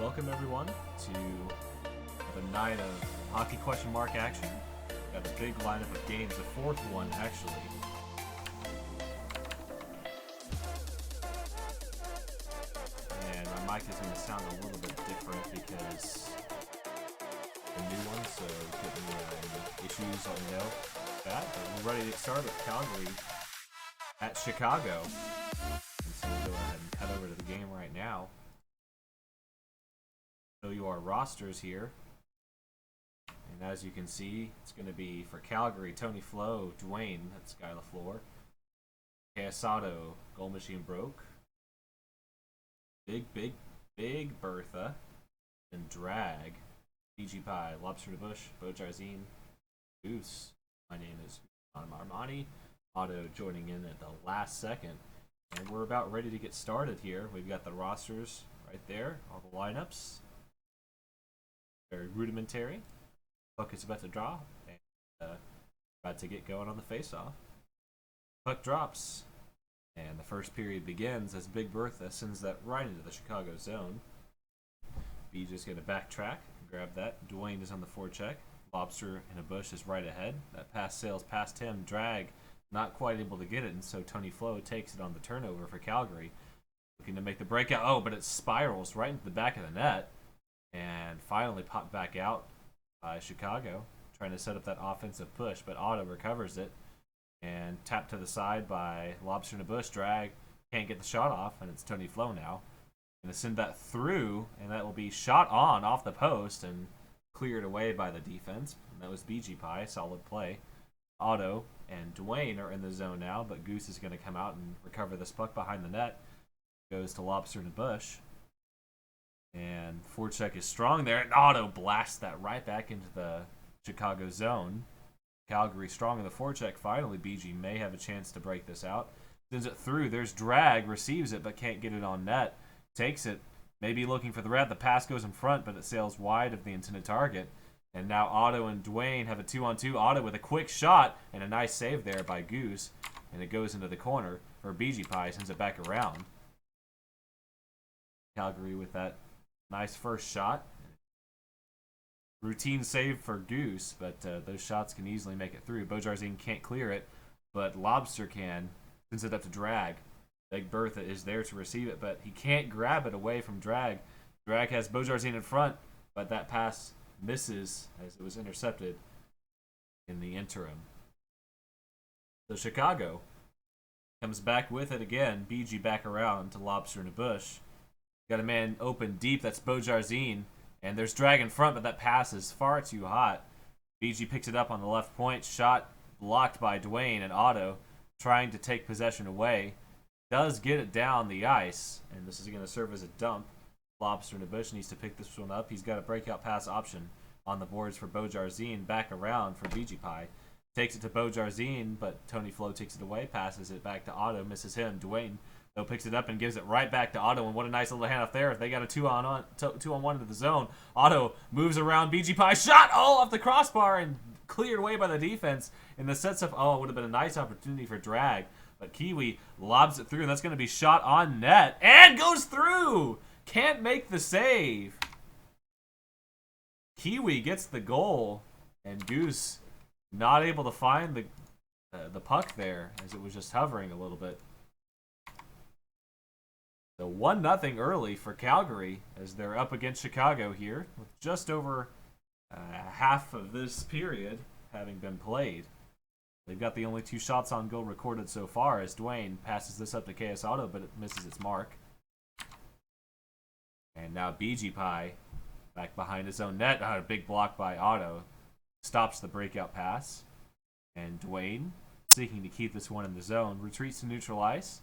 welcome everyone to the night of hockey question mark action. Got a big lineup of games, the fourth one actually. And my mic is going to sound a little bit different because the new one, so any issues, let me know that. But we're ready to get started with Calgary at Chicago. And so we'll go ahead and head over to the game right now. Show you our rosters here. And as you can see, it's going to be for Calgary, Tony Flo, Dwayne, that's Guy LaFleur, Casado, Goal Machine Broke, Big Bertha, and Drag, PG Pie, Lobster to Bush, Bo Jarzine, Goose. My name is Armani. Otto joining in at the last second. And we're about ready to get started here. We've got the rosters right there, all the lineups. Very rudimentary. Puck is about to draw, and about to get going on the face-off. Puck drops, and the first period begins as Big Bertha sends that right into the Chicago zone. BJ's going to backtrack, grab that. Dwayne is on the forecheck. Lobster in a bush is right ahead. That pass sails past him. Drag not quite able to get it, and so Tony Flo takes it on the turnover for Calgary. Looking to make the breakout. Oh, but it spirals right into the back of the net. And finally popped back out by Chicago, trying to set up that offensive push, but Otto recovers it and tapped to the side by Lobster in a bush. Drag can't get the shot off, and it's Tony Flo now. Going to send that through, and that will be shot on off the post and cleared away by the defense. And that was BG Pie, solid play. Otto and Dwayne are in the zone now, but Goose is going to come out and recover this puck behind the net. Goes to Lobster in a bush. And forecheck is strong there, and Otto blasts that right back into the Chicago zone. Calgary strong in the forecheck. Finally, BG may have a chance to break this out. Sends it through. There's Drag, receives it, but can't get it on net. Takes it, maybe looking for the red. The pass goes in front, but it sails wide of the intended target. And now Otto and Dwayne have a 2-on-2. Otto with a quick shot, and a nice save there by Goose. And it goes into the corner for BG Pie, sends it back around. Calgary with that nice first shot. Routine save for Goose, but those shots can easily make it through. Bo Jarzine can't clear it, but Lobster can. Sends it up to Drag. Big Bertha is there to receive it, but he can't grab it away from Drag. Drag has Bo Jarzine in front, but that pass misses as it was intercepted in the interim. So Chicago comes back with it again. BG back around to Lobster in a bush. Got a man open deep. That's Bo Jarzine. And there's Drag in front, but that pass is far too hot. BG picks it up on the left point. Shot blocked by Dwayne, and Otto trying to take possession away. Does get it down the ice, and this is going to serve as a dump. Lobster in a bush needs to pick this one up. He's got a breakout pass option on the boards for Bo Jarzine. Back around for BG Pie. Takes it to Bo Jarzine, but Tony Flo takes it away. Passes it back to Otto. Misses him. Dwayne picks it up and gives it right back to Otto, and what a nice little handoff there. They got a two-on-one into the zone. Otto moves around BG Pie, shot off the crossbar and cleared away by the defense. And the sets up, it would have been a nice opportunity for Drag, but Kiwi lobs it through, and that's going to be shot on net and goes through. Can't make the save. Kiwi gets the goal, and Goose not able to find the puck there as it was just hovering a little bit. So 1-0 early for Calgary as they're up against Chicago here with just over half of this period having been played. They've got the only 2 shots on goal recorded so far as Dwayne passes this up to Casado, but it misses its mark. And now BG Pie back behind his own net. A big block by Otto. Stops the breakout pass. And Dwayne, seeking to keep this one in the zone, retreats to neutral ice.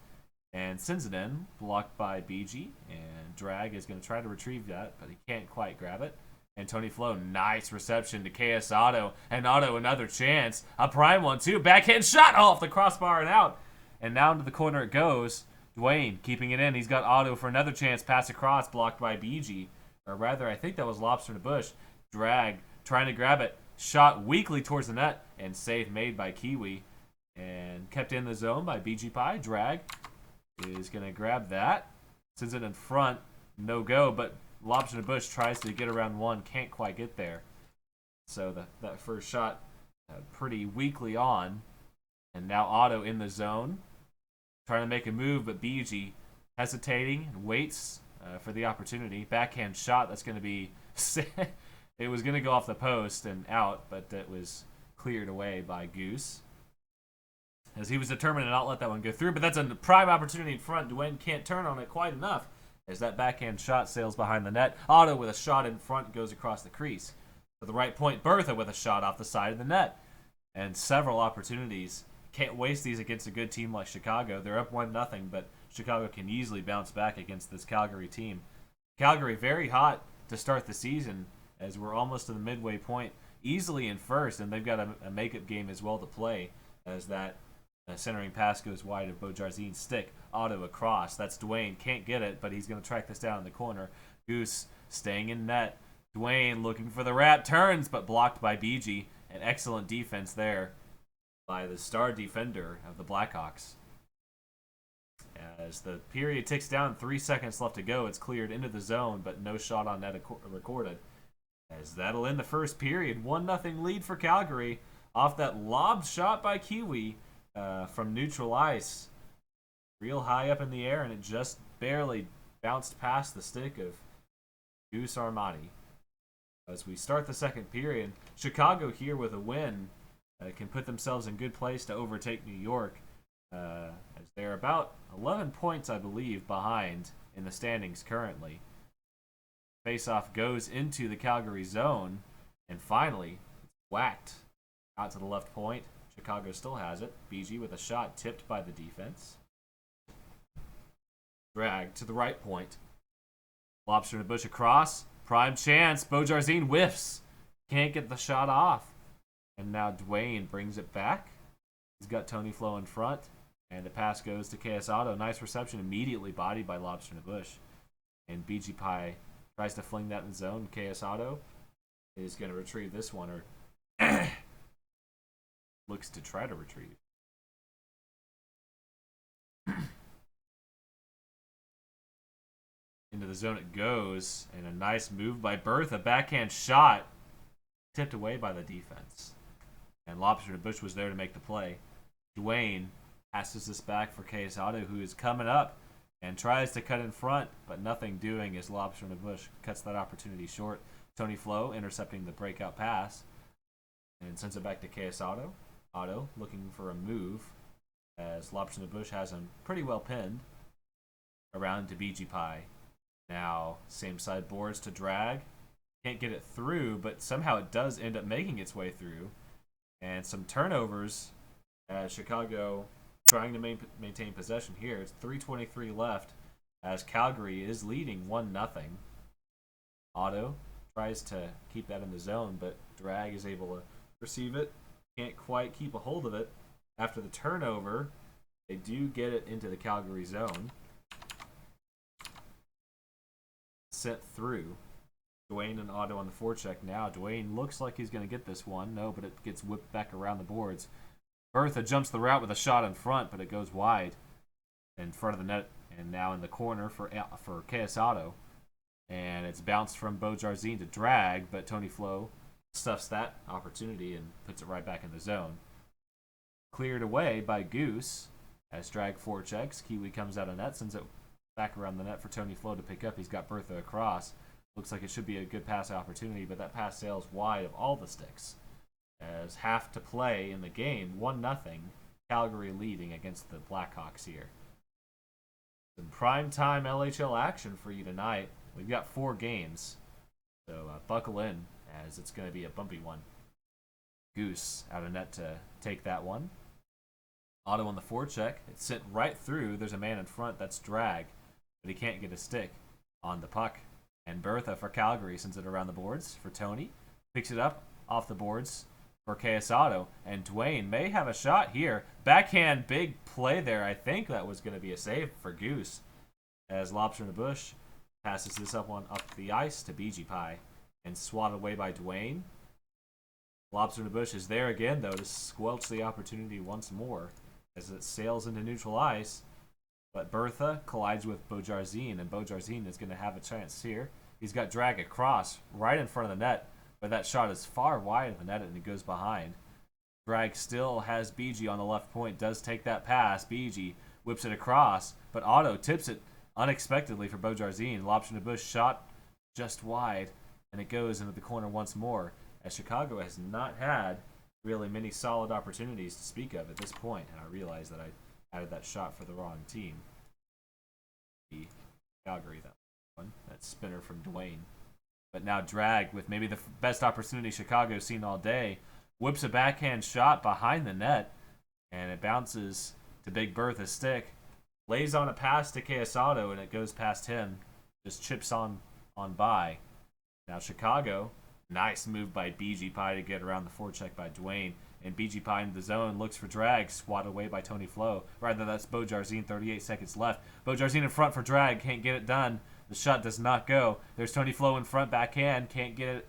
And sends it in, blocked by BG, and Drag is going to try to retrieve that, but he can't quite grab it. And Tony Flo, nice reception to Casado, and Otto another chance, a prime one too, backhand shot off the crossbar and out. And now into the corner it goes. Dwayne keeping it in, he's got Otto for another chance, pass across, blocked by BG. Or rather, I think that was Lobster in the bush. Drag, trying to grab it, shot weakly towards the net, and save made by Kiwi. And kept in the zone by BG Pie. Drag is going to grab that. Sends it in front. No go, but Lobster Bush tries to get around one, can't quite get there. So that first shot pretty weakly on. And now Otto in the zone, trying to make a move, but BG hesitating and waits for the opportunity. Backhand shot that's going to be... it was going to go off the post and out, but it was cleared away by Goose, as he was determined to not let that one go through. But that's a prime opportunity in front. Dwayne can't turn on it quite enough, as that backhand shot sails behind the net. Otto with a shot in front goes across the crease. At the right point, Bertha with a shot off the side of the net. And several opportunities. Can't waste these against a good team like Chicago. They're up 1-0, but Chicago can easily bounce back against this Calgary team. Calgary very hot to start the season, as we're almost to the midway point, easily in first, and they've got a makeup game as well to play, as that centering pass goes wide of Beaujarzin's stick. Otto across. That's Dwayne. Can't get it, but he's going to track this down in the corner. Goose staying in net. Dwayne looking for the wrap. Turns, but blocked by BG. An excellent defense there by the star defender of the Blackhawks. As the period ticks down, 3 seconds left to go. It's cleared into the zone, but no shot on net recorded. As that'll end the first period. 1-0 lead for Calgary off that lobbed shot by Kiwi from neutral ice. Real high up in the air, and it just barely bounced past the stick of Goose Armani. As we start the second period, Chicago here with a win can put themselves in good place to overtake New York, as they're about 11 points, I believe, behind in the standings currently. Faceoff goes into the Calgary zone, and finally, it's whacked out to the left point. Chicago still has it. BG with a shot tipped by the defense. Drag to the right point. Lobster and Bush across. Prime chance. Beaujarzin whiffs. Can't get the shot off. And now Dwayne brings it back. He's got Tony Flo in front. And the pass goes to KS Otto. Nice reception. Immediately bodied by Lobster and Bush. And BG Pie tries to fling that in the zone. KS Otto is going to retrieve this one. Or looks to try to retrieve. Into the zone it goes, and a nice move by Bertha. Backhand shot, tipped away by the defense. And Lobster and Bush was there to make the play. Dwayne passes this back for KS Otto, who is coming up and tries to cut in front, but nothing doing as Lobster and Bush cuts that opportunity short. Tony Flo intercepting the breakout pass and sends it back to KS Otto. Otto looking for a move, as Lobster and Bush has him pretty well pinned. Around to BG Pie. Now, same side boards to drag. Can't get it through, but somehow it does end up making its way through. And some turnovers as Chicago trying to maintain possession here. It's 3:23 left as Calgary is leading 1-0. Otto tries to keep that in the zone, but drag is able to receive it. Can't quite keep a hold of it. After the turnover, they do get it into the Calgary zone. Sent through. Dwayne and Otto on the forecheck now. Dwayne looks like he's going to get this one. No, but it gets whipped back around the boards. Bertha jumps the route with a shot in front, but it goes wide in front of the net, and now in the corner for KS Otto. And it's bounced from Beaujarzin to drag, but Tony Flo stuffs that opportunity and puts it right back in the zone. Cleared away by Goose as drag forechecks. Kiwi comes out of net, sends it back around the net for Tony Flo to pick up. He's got Bertha across. Looks like it should be a good pass opportunity, but that pass sails wide of all the sticks. As half to play in the game, 1-0, Calgary leading against the Blackhawks here. Some primetime LHL action for you tonight. We've got 4 games, so buckle in, as it's going to be a bumpy one. Goose out of net to take that one. Otto on the forecheck. It's sent right through. There's a man in front. That's drag, but he can't get a stick on the puck. And Bertha for Calgary sends it around the boards for Tony. Picks it up off the boards for KS Otto. And Dwayne may have a shot here. Backhand big play there. I think that was going to be a save for Goose, as Lobster in the Bush passes this up the ice to BG Pie and swatted away by Dwayne. Lobster in the Bush is there again, though, to squelch the opportunity once more as it sails into neutral ice. But Bertha collides with Beaujarzin, and Beaujarzin is going to have a chance here. He's got drag across right in front of the net, but that shot is far wide of the net and it goes behind. Drag still has BG on the left point, does take that pass. BG whips it across, but Otto tips it unexpectedly for Beaujarzin. Lobster in the bush, shot just wide, and it goes into the corner once more, as Chicago has not had really many solid opportunities to speak of at this point, and I realize that I added that shot for the wrong team. The Calgary, that one, that spinner from Dwayne. But now Drag, with maybe the best opportunity Chicago's seen all day, whips a backhand shot behind the net, and it bounces to Big Bertha's stick. Lays on a pass to Quesado, and it goes past him. Just chips on by. Now Chicago, nice move by BG Pie to get around the forecheck by Dwayne. And BG Pie in the zone, looks for Drag, swatted away by Tony Flo. Rather, that's Beaujarzin, 38 seconds left. Beaujarzin in front for Drag, can't get it done. The shot does not go. There's Tony Flo in front, backhand, can't get it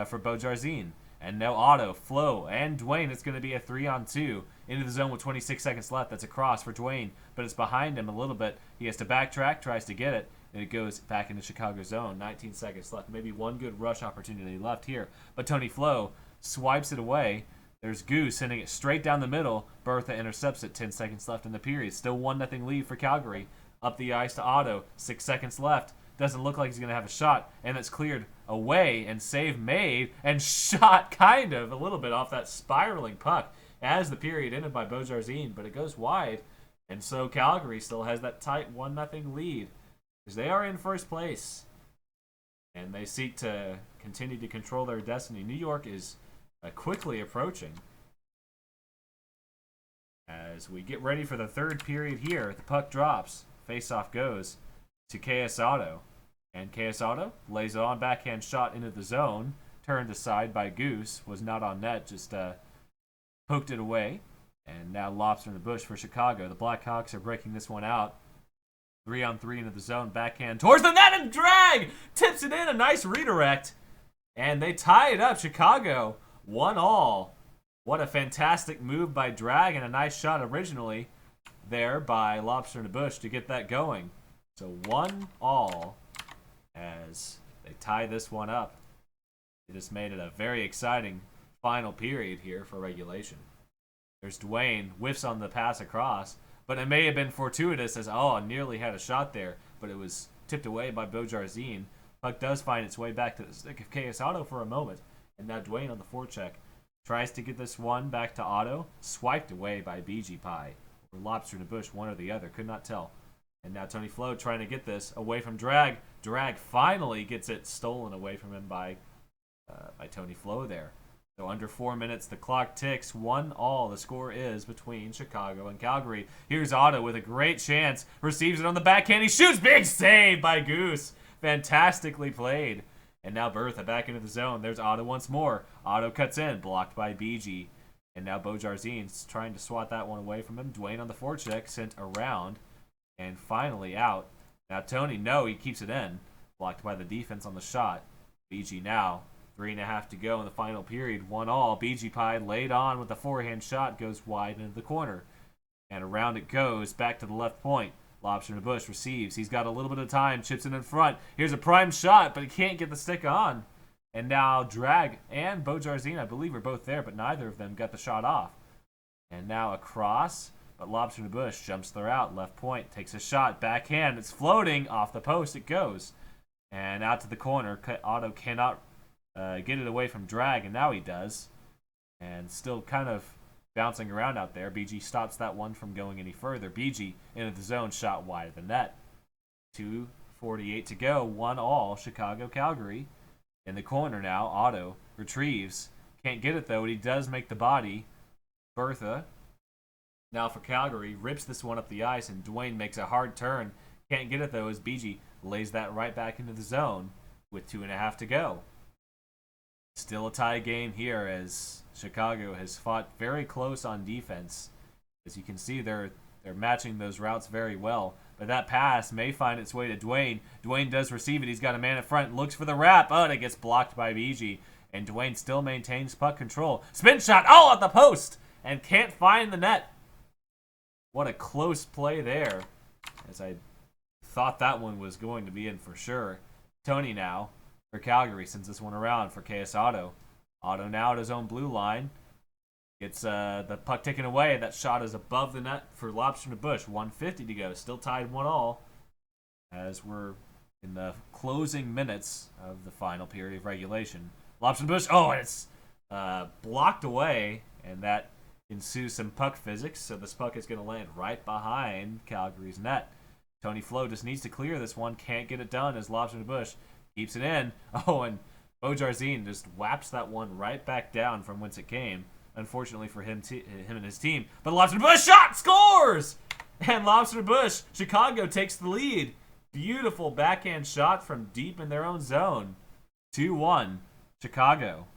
for Beaujarzin. And now Otto, Flo, and Dwayne. It's going to be a 3-on-2 into the zone with 26 seconds left. That's a cross for Dwayne, but it's behind him a little bit. He has to backtrack, tries to get it, and it goes back into Chicago's zone. 19 seconds left. Maybe one good rush opportunity left here. But Tony Flo swipes it away. There's Goose sending it straight down the middle. Bertha intercepts it. 10 seconds left in the period. Still 1-0 lead for Calgary. Up the ice to Otto. 6 seconds left. Doesn't look like he's going to have a shot, and it's cleared away, and save made, and shot kind of a little bit off that spiraling puck as the period ended by Beaujarzin, but it goes wide, and so Calgary still has that tight 1-0 lead because they are in first place, and they seek to continue to control their destiny. New York is quickly approaching as we get ready for the third period here. The puck drops, face-off goes to Quesado, and Quesado lays it on, backhand shot into the zone, turned aside by Goose, was not on net, just poked it away, and now lobster in the bush for Chicago. The Blackhawks are breaking this one out. 3-on-3 into the zone, backhand towards the net, and Drag tips it in, a nice redirect, and they tie it up. Chicago 1-1. What a fantastic move by Drag, and a nice shot originally there by Lobster in the Bush to get that going. So 1-1 as they tie this one up. It just made it a very exciting final period here for regulation. There's Dwayne, whiffs on the pass across, but it may have been fortuitous as, nearly had a shot there, but it was tipped away by Beaujarzin. Puck does find its way back to the stick of Quesado for a moment, and now Dwayne on the forecheck tries to get this one back to Otto, swiped away by BG Pie, or Lobster in the Bush, one or the other, could not tell. And now Tony Flo trying to get this away from Drag. Drag finally gets it stolen away from him by Tony Flo there. So under 4 minutes, the clock ticks. 1-1. The score is between Chicago and Calgary. Here's Otto with a great chance. Receives it on the backhand. He shoots. Big save by Goose. Fantastically played. And now Bertha back into the zone. There's Otto once more. Otto cuts in. Blocked by BG. And now Beaujarzin trying to swat that one away from him. Dwayne on the forecheck. Sent around. And finally out. Now Tony, he keeps it in. Blocked by the defense on the shot. BG now. 3.5 to go in the final period. 1-1. BG Pie laid on with the forehand shot. Goes wide into the corner. And around it goes. Back to the left point. Lobster in the Bush receives. He's got a little bit of time. Chips it in front. Here's a prime shot, but he can't get the stick on. And now Drag and Beaujarzin, I believe, are both there, but neither of them got the shot off. And now across. But Lobster in the Bush jumps the route. Left point. Takes a shot. Backhand. It's floating. Off the post it goes. And out to the corner. Otto cannot get it away from Drag, and now he does. And still kind of bouncing around out there. BG stops that one from going any further. BG into the zone. Shot wide of the net. 2:48 to go. 1-1. Chicago, Calgary. In the corner now. Otto retrieves. Can't get it, though. But he does make the body. Bertha. Now for Calgary, rips this one up the ice, and Dwayne makes a hard turn. Can't get it, though, as BG lays that right back into the zone with 2.5 to go. Still a tie game here as Chicago has fought very close on defense. As you can see, they're matching those routes very well. But that pass may find its way to Dwayne. Dwayne does receive it. He's got a man in front. Looks for the wrap. Oh, and it gets blocked by BG. And Dwayne still maintains puck control. Spin shot. Oh, at the post. And can't find the net. What a close play there, as I thought that one was going to be in for sure. Tony now for Calgary sends this one around for KS Otto. Otto now at his own blue line. Gets the puck taken away. That shot is above the net for Lobster to Bush. 1:50 to go. Still tied 1-1 as we're in the closing minutes of the final period of regulation. Lobster to Bush. Oh, it's blocked away, and that ensues some puck physics. So this puck is going to land right behind Calgary's net. Tony Flo just needs to clear this one. Can't get it done as Lobster to Bush keeps it in. Oh, and Bojarzin just whaps that one right back down from whence it came. Unfortunately for him and his team. But Lobster to Bush shot scores! And Lobster to Bush, Chicago takes the lead. Beautiful backhand shot from deep in their own zone. 2-1, Chicago.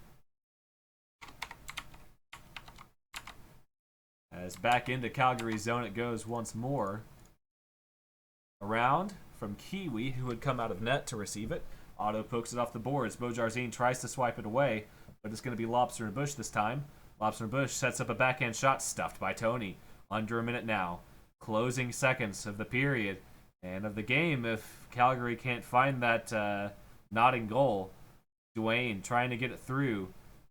As back into Calgary's zone it goes once more. Around from Kiwi, who had come out of net to receive it. Otto pokes it off the boards. Bojarzin tries to swipe it away, but it's going to be Lobster and Bush this time. Lobster and Bush sets up a backhand shot stuffed by Tony. Under a minute now. Closing seconds of the period and of the game if Calgary can't find that nodding goal. Dwayne trying to get it through.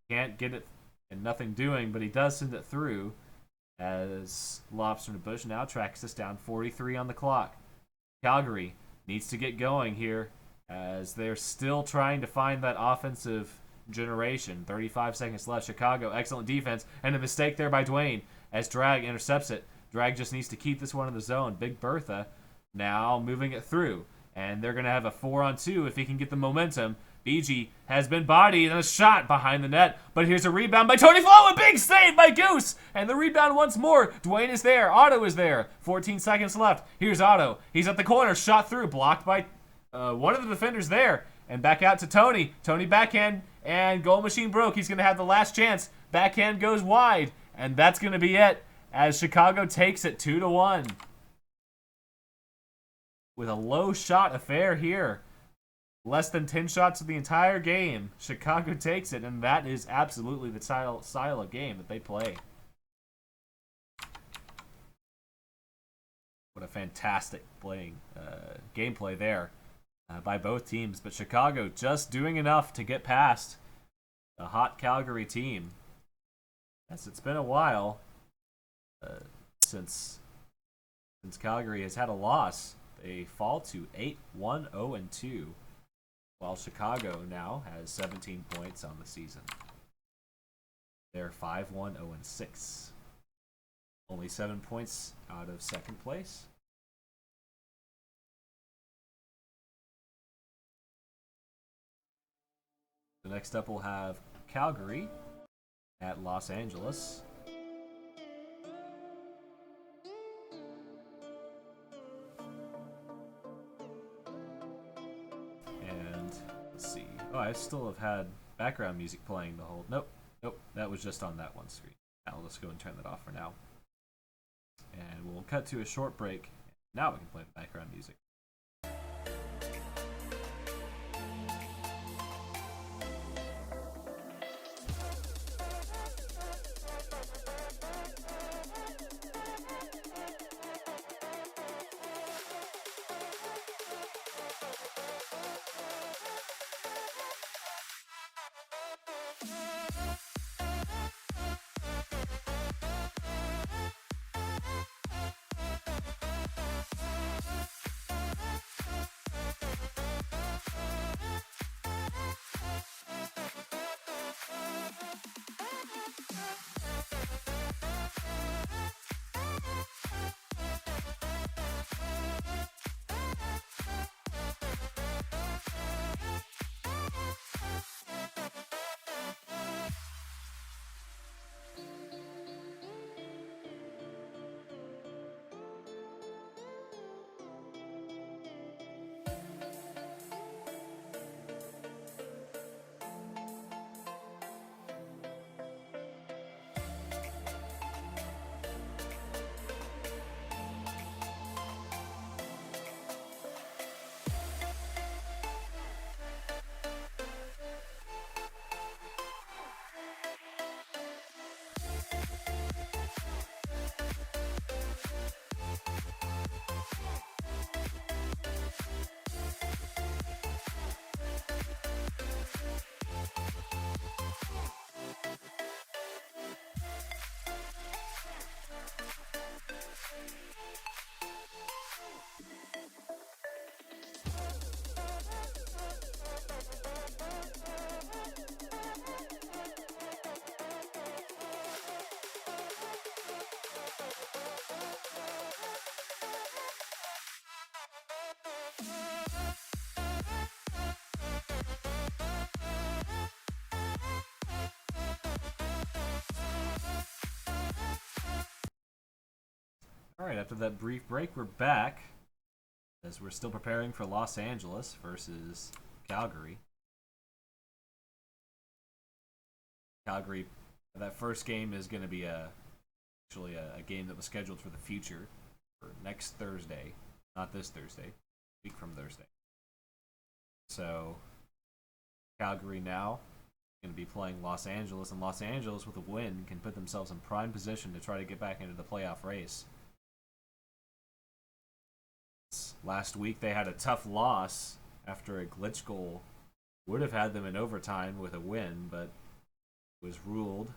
Can't get it and nothing doing, but he does send it through as Lobster and Bush now tracks us down 43 on the clock. Calgary needs to get going here as they're still trying to find that offensive generation. 35 seconds left. Chicago, excellent defense, and a mistake there by Dwayne as Drag intercepts it. Drag just needs to keep this one in the zone. Big Bertha now moving it through, and they're going to have a 4-on-2 if he can get the momentum. BG has been bodied and a shot behind the net, but here's a rebound by Tony Flo, a big save by Goose, and the rebound once more. Dwayne is there, Otto is there, 14 seconds left. Here's Otto, he's at the corner, shot through, blocked by one of the defenders there, and back out to Tony. Tony backhand, and goal machine broke. He's going to have the last chance. Backhand goes wide, and that's going to be it as Chicago takes it 2-1. With a low shot affair here. Less than 10 shots of the entire game. Chicago takes it, and that is absolutely the style of game that they play. What a fantastic gameplay there by both teams. But Chicago just doing enough to get past the hot Calgary team. Yes, it's been a while since Calgary has had a loss. They fall to 8-1-0-2. While Chicago now has 17 points on the season. They're 5-1-0-6. Only 7 points out of second place. So next up we'll have Calgary at Los Angeles. Let's see. Oh, I still have had background music playing the whole... Nope. That was just on that one screen. I'll just go and turn that off for now. And we'll cut to a short break. Now we can play the background music. Alright, after that brief break, we're back. As we're still preparing for Los Angeles versus Calgary. Calgary, that first game is going to be actually a game that was scheduled for the future, for next Thursday. Not this Thursday, a week from Thursday. So, Calgary now going to be playing Los Angeles, and Los Angeles with a win can put themselves in prime position to try to get back into the playoff race. Last week they had a tough loss after a glitch goal would have had them in overtime with a win, but was ruled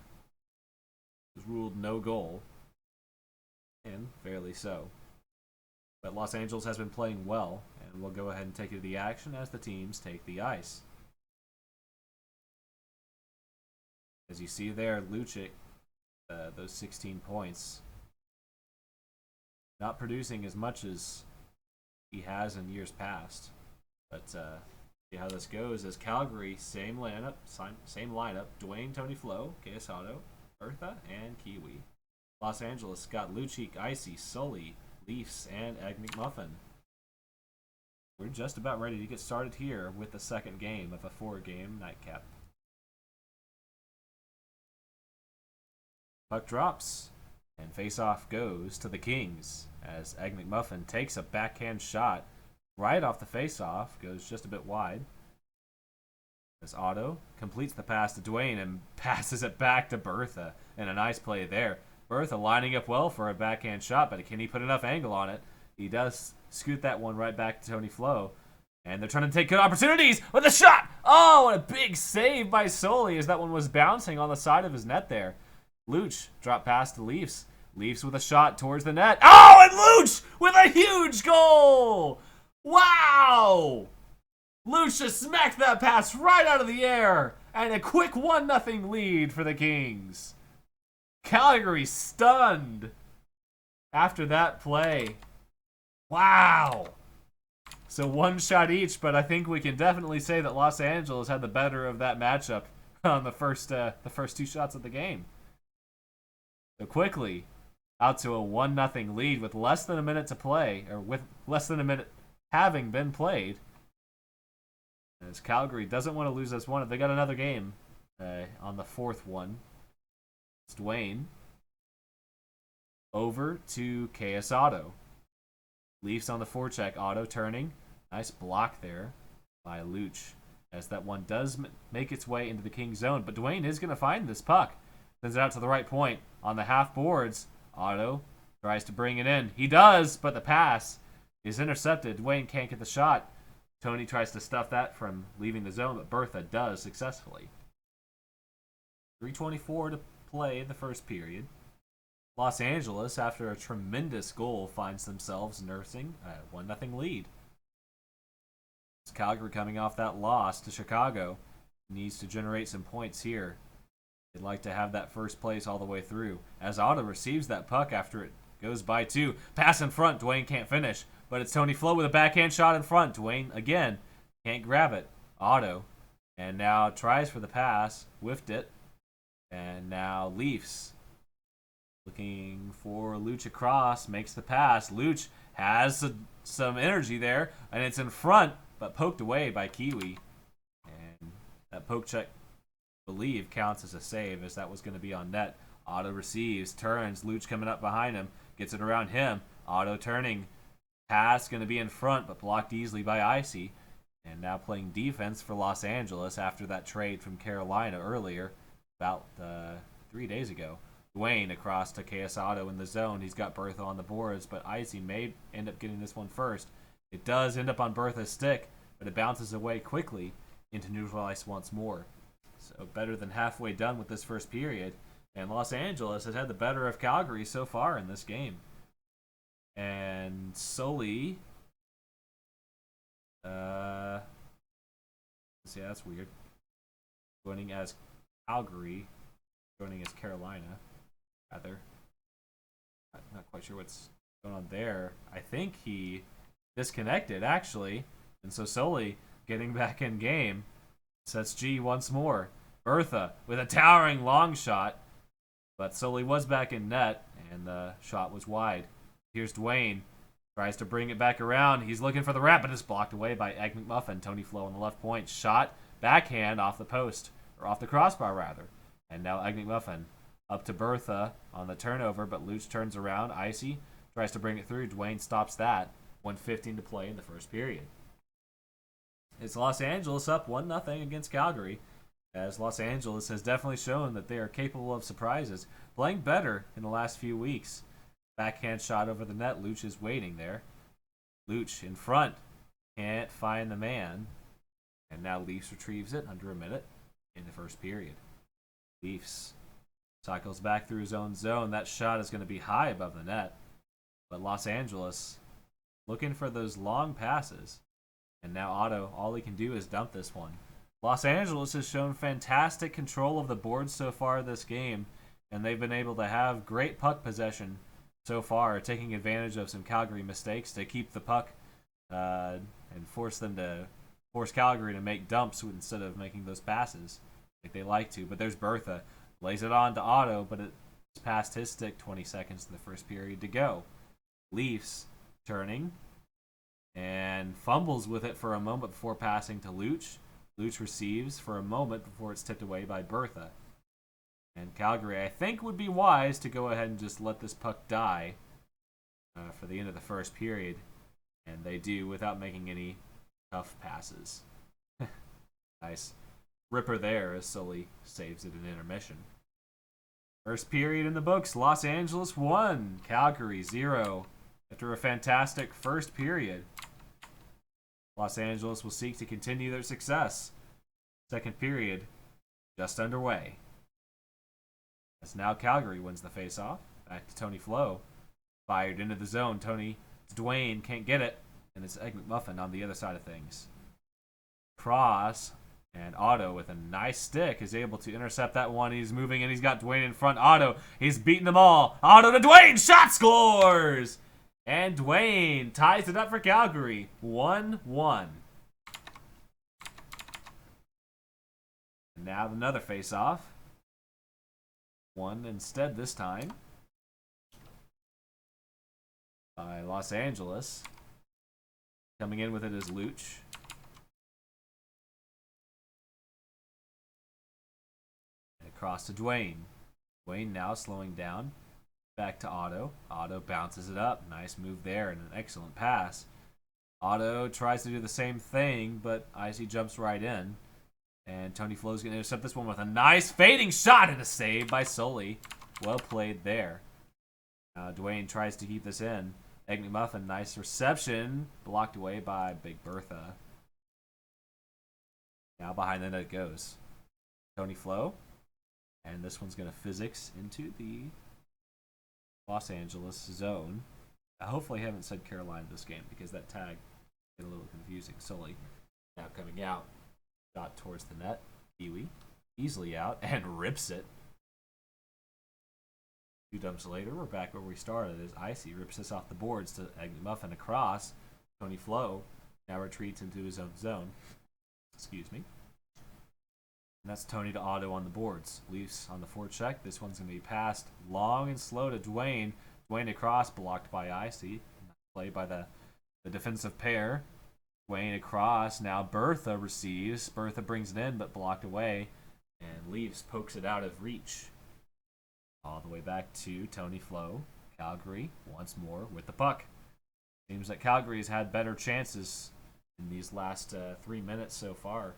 no goal, and fairly so. But Los Angeles has been playing well, and we'll go ahead and take you to the action as the teams take the ice. As you see there, Lucic, those 16 points, not producing as much as he has in years past. But see how this goes. As Calgary, same lineup. Dwayne, Tony Flo, Quesado, Bertha, and Kiwi. Los Angeles got Lucic, Icy, Sully, Leafs, and Egg McMuffin. We're just about ready to get started here with the second game of a 4-game nightcap. Puck drops, and face-off goes to the Kings as Egg McMuffin takes a backhand shot right off the face-off, goes just a bit wide. As Otto completes the pass to Dwayne and passes it back to Bertha, and a nice play there. Bertha lining up well for a backhand shot, but can he put enough angle on it? He does scoot that one right back to Tony Flo. And they're trying to take good opportunities with a shot! Oh, and a big save by Sully as that one was bouncing on the side of his net there. Luch drop pass to Leafs. Leafs with a shot towards the net. Oh, and Luch with a huge goal! Wow! Luch just smacked that pass right out of the air. And a quick 1-0 lead for the Kings. Calgary stunned after that play. Wow! So one shot each, but I think we can definitely say that Los Angeles had the better of that matchup on the first 2 shots of the game. So quickly, out to a 1-0 lead with less than a minute to play, or with less than a minute having been played. As Calgary doesn't want to lose this one. They got another game on the 4th one. It's Dwayne. Over to Quesado. Leafs on the forecheck. Otto turning. Nice block there by Luch. As that one does make its way into the Kings zone. But Dwayne is going to find this puck. Sends it out to the right point. On the half boards, Otto tries to bring it in. He does, but the pass is intercepted. Dwayne can't get the shot. Tony tries to stuff that from leaving the zone, but Bertha does successfully. 3:24 to play the first period. Los Angeles, after a tremendous goal, finds themselves nursing a 1-0 lead. It's Calgary coming off that loss to Chicago. Needs to generate some points here. They'd like to have that first place all the way through. As Otto receives that puck after it goes by 2. Pass in front. Dwayne can't finish. But it's Tony Flo with a backhand shot in front. Dwayne, again, can't grab it. Otto. And now tries for the pass. Whiffed it. And now Leafs. Looking for Luch across. Makes the pass. Luch has some energy there. And it's in front, but poked away by Kiwi. And that poke check, I believe, counts as a save, as that was going to be on net. Otto receives, turns, Luch coming up behind him, gets it around him. Otto turning, pass going to be in front, but blocked easily by Icy. And now playing defense for Los Angeles after that trade from Carolina earlier, about 3 days ago. Dwayne across to Quesado in the zone. He's got Bertha on the boards, but Icy may end up getting this one first. It does end up on Bertha's stick, but it bounces away quickly into neutral ice once more. So better than halfway done with this first period. And Los Angeles has had the better of Calgary so far in this game. And Sully. Yeah, that's weird. Joining as Calgary. Joining as Carolina, rather. I'm not quite sure what's going on there. I think he disconnected, actually. And so Sully getting back in game. Sets G once more. Bertha with a towering long shot. But Sully was back in net, and the shot was wide. Here's Dwayne. Tries to bring it back around. He's looking for the wrap, but it's blocked away by Egg McMuffin. Tony Flo on the left point. Shot, backhand off the post. Or off the crossbar, rather. And now Egg McMuffin up to Bertha on the turnover, but Luch turns around. Icy tries to bring it through. Dwayne stops that. 1:15 to play in the first period. It's Los Angeles up 1-0 against Calgary, as Los Angeles has definitely shown that they are capable of surprises, playing better in the last few weeks. Backhand shot over the net. Luch is waiting there. Luch in front. Can't find the man. And now Leafs retrieves it under a minute in the first period. Leafs cycles back through his own zone. That shot is going to be high above the net. But Los Angeles looking for those long passes. And now Otto, all he can do is dump this one. Los Angeles has shown fantastic control of the board so far this game. And they've been able to have great puck possession so far, taking advantage of some Calgary mistakes to keep the puck and force Calgary to make dumps instead of making those passes like they like to. But there's Bertha. Lays it on to Otto, but it's past his stick. 20 seconds in the first period to go. Leafs turning and fumbles with it for a moment before passing to Luch. Luch receives for a moment before it's tipped away by Bertha. And Calgary, I think, would be wise to go ahead and just let this puck die for the end of the first period. And they do without making any tough passes. Nice ripper there as Sully saves it in intermission. First period in the books. Los Angeles 1, Calgary 0. After a fantastic first period, Los Angeles will seek to continue their success. Second period just underway. As now Calgary wins the faceoff. Back to Tony Flo. Fired into the zone. Dwayne can't get it. And it's Egg McMuffin on the other side of things. Cross. And Otto with a nice stick is able to intercept that one. He's moving and he's got Dwayne in front. Otto, he's beating them all. Otto to Dwayne. Shot scores! And Dwayne ties it up for Calgary. 1-1. And now another face-off. One instead this time by Los Angeles. Coming in with it is Luch. And across to Dwayne. Dwayne now slowing down. Back to Otto. Otto bounces it up. Nice move there and an excellent pass. Otto tries to do the same thing, but Icy jumps right in. And Tony Flo's going to intercept this one with a nice fading shot and a save by Sully. Well played there. Dwayne tries to keep this in. Egg McMuffin, nice reception. Blocked away by Big Bertha. Now behind the net it goes. Tony Flo. And this one's going to physics into the Los Angeles zone. I hopefully haven't said Carolina this game because that tag get a little confusing. Sully now coming out. Shot towards the net. Kiwi easily out and rips it. 2 dumps later, we're back where we started as Icy rips this off the boards to Egg McMuffin across. Tony Flo now retreats into his own zone. Excuse me. And that's Tony to Otto on the boards. Leafs on the forecheck. This one's going to be passed long and slow to Dwayne. Dwayne across, blocked by Icy. Play by the defensive pair. Dwayne across. Now Bertha receives. Bertha brings it in, but blocked away. And Leafs pokes it out of reach. All the way back to Tony Flo. Calgary once more with the puck. Seems that Calgary's had better chances in these last 3 minutes so far.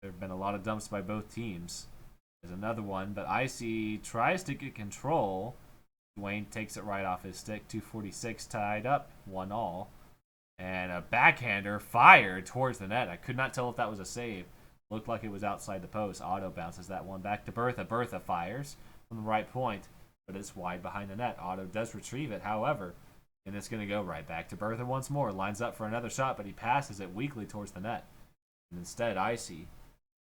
There have been a lot of dumps by both teams. There's another one, but Icy tries to get control. Dwayne takes it right off his stick. 2:46 tied up. 1-1. And a backhander fired towards the net. I could not tell if that was a save. Looked like it was outside the post. Otto bounces that one back to Bertha. Bertha fires from the right point, but it's wide behind the net. Otto does retrieve it, however, and it's going to go right back to Bertha once more. Lines up for another shot, but he passes it weakly towards the net. And instead, Icy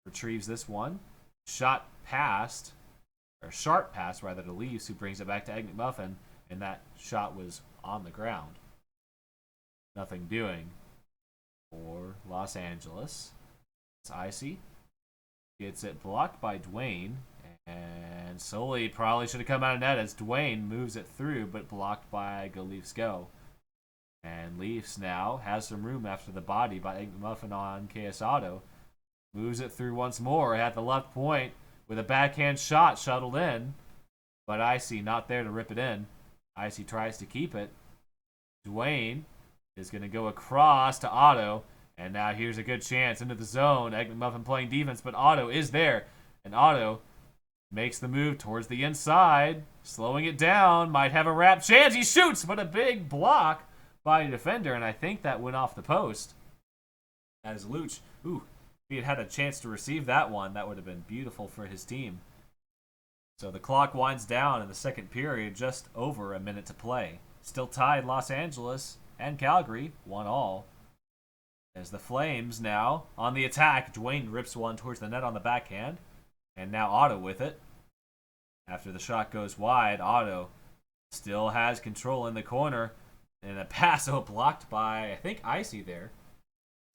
retrieves this one. Sharp pass rather to Leafs, who brings it back to Egg McMuffin, and that shot was on the ground. Nothing doing for Los Angeles. It's Icy. Gets it blocked by Dwayne and And Sully probably should have come out of net as Dwayne moves it through, but blocked by Go Leafs Go. And Leafs now has some room after the body by Egg McMuffin on KS Auto. Moves it through once more at the left point with a backhand shot shuttled in. But Icy not there to rip it in. Icy tries to keep it. Dwayne is going to go across to Otto. And now here's a good chance into the zone. Egg McMuffin playing defense, but Otto is there. And Otto makes the move towards the inside. Slowing it down. Might have a wrap chance. He shoots, but a big block by a defender. And I think that went off the post. As Luch, if he had had a chance to receive that one, that would have been beautiful for his team. So the clock winds down in the second period, just over a minute to play. Still tied Los Angeles and Calgary, 1-1. As the Flames now on the attack, Dwayne rips one towards the net on the backhand. And now Otto with it. After the shot goes wide, Otto still has control in the corner. And a pass blocked by, I think, Icy there.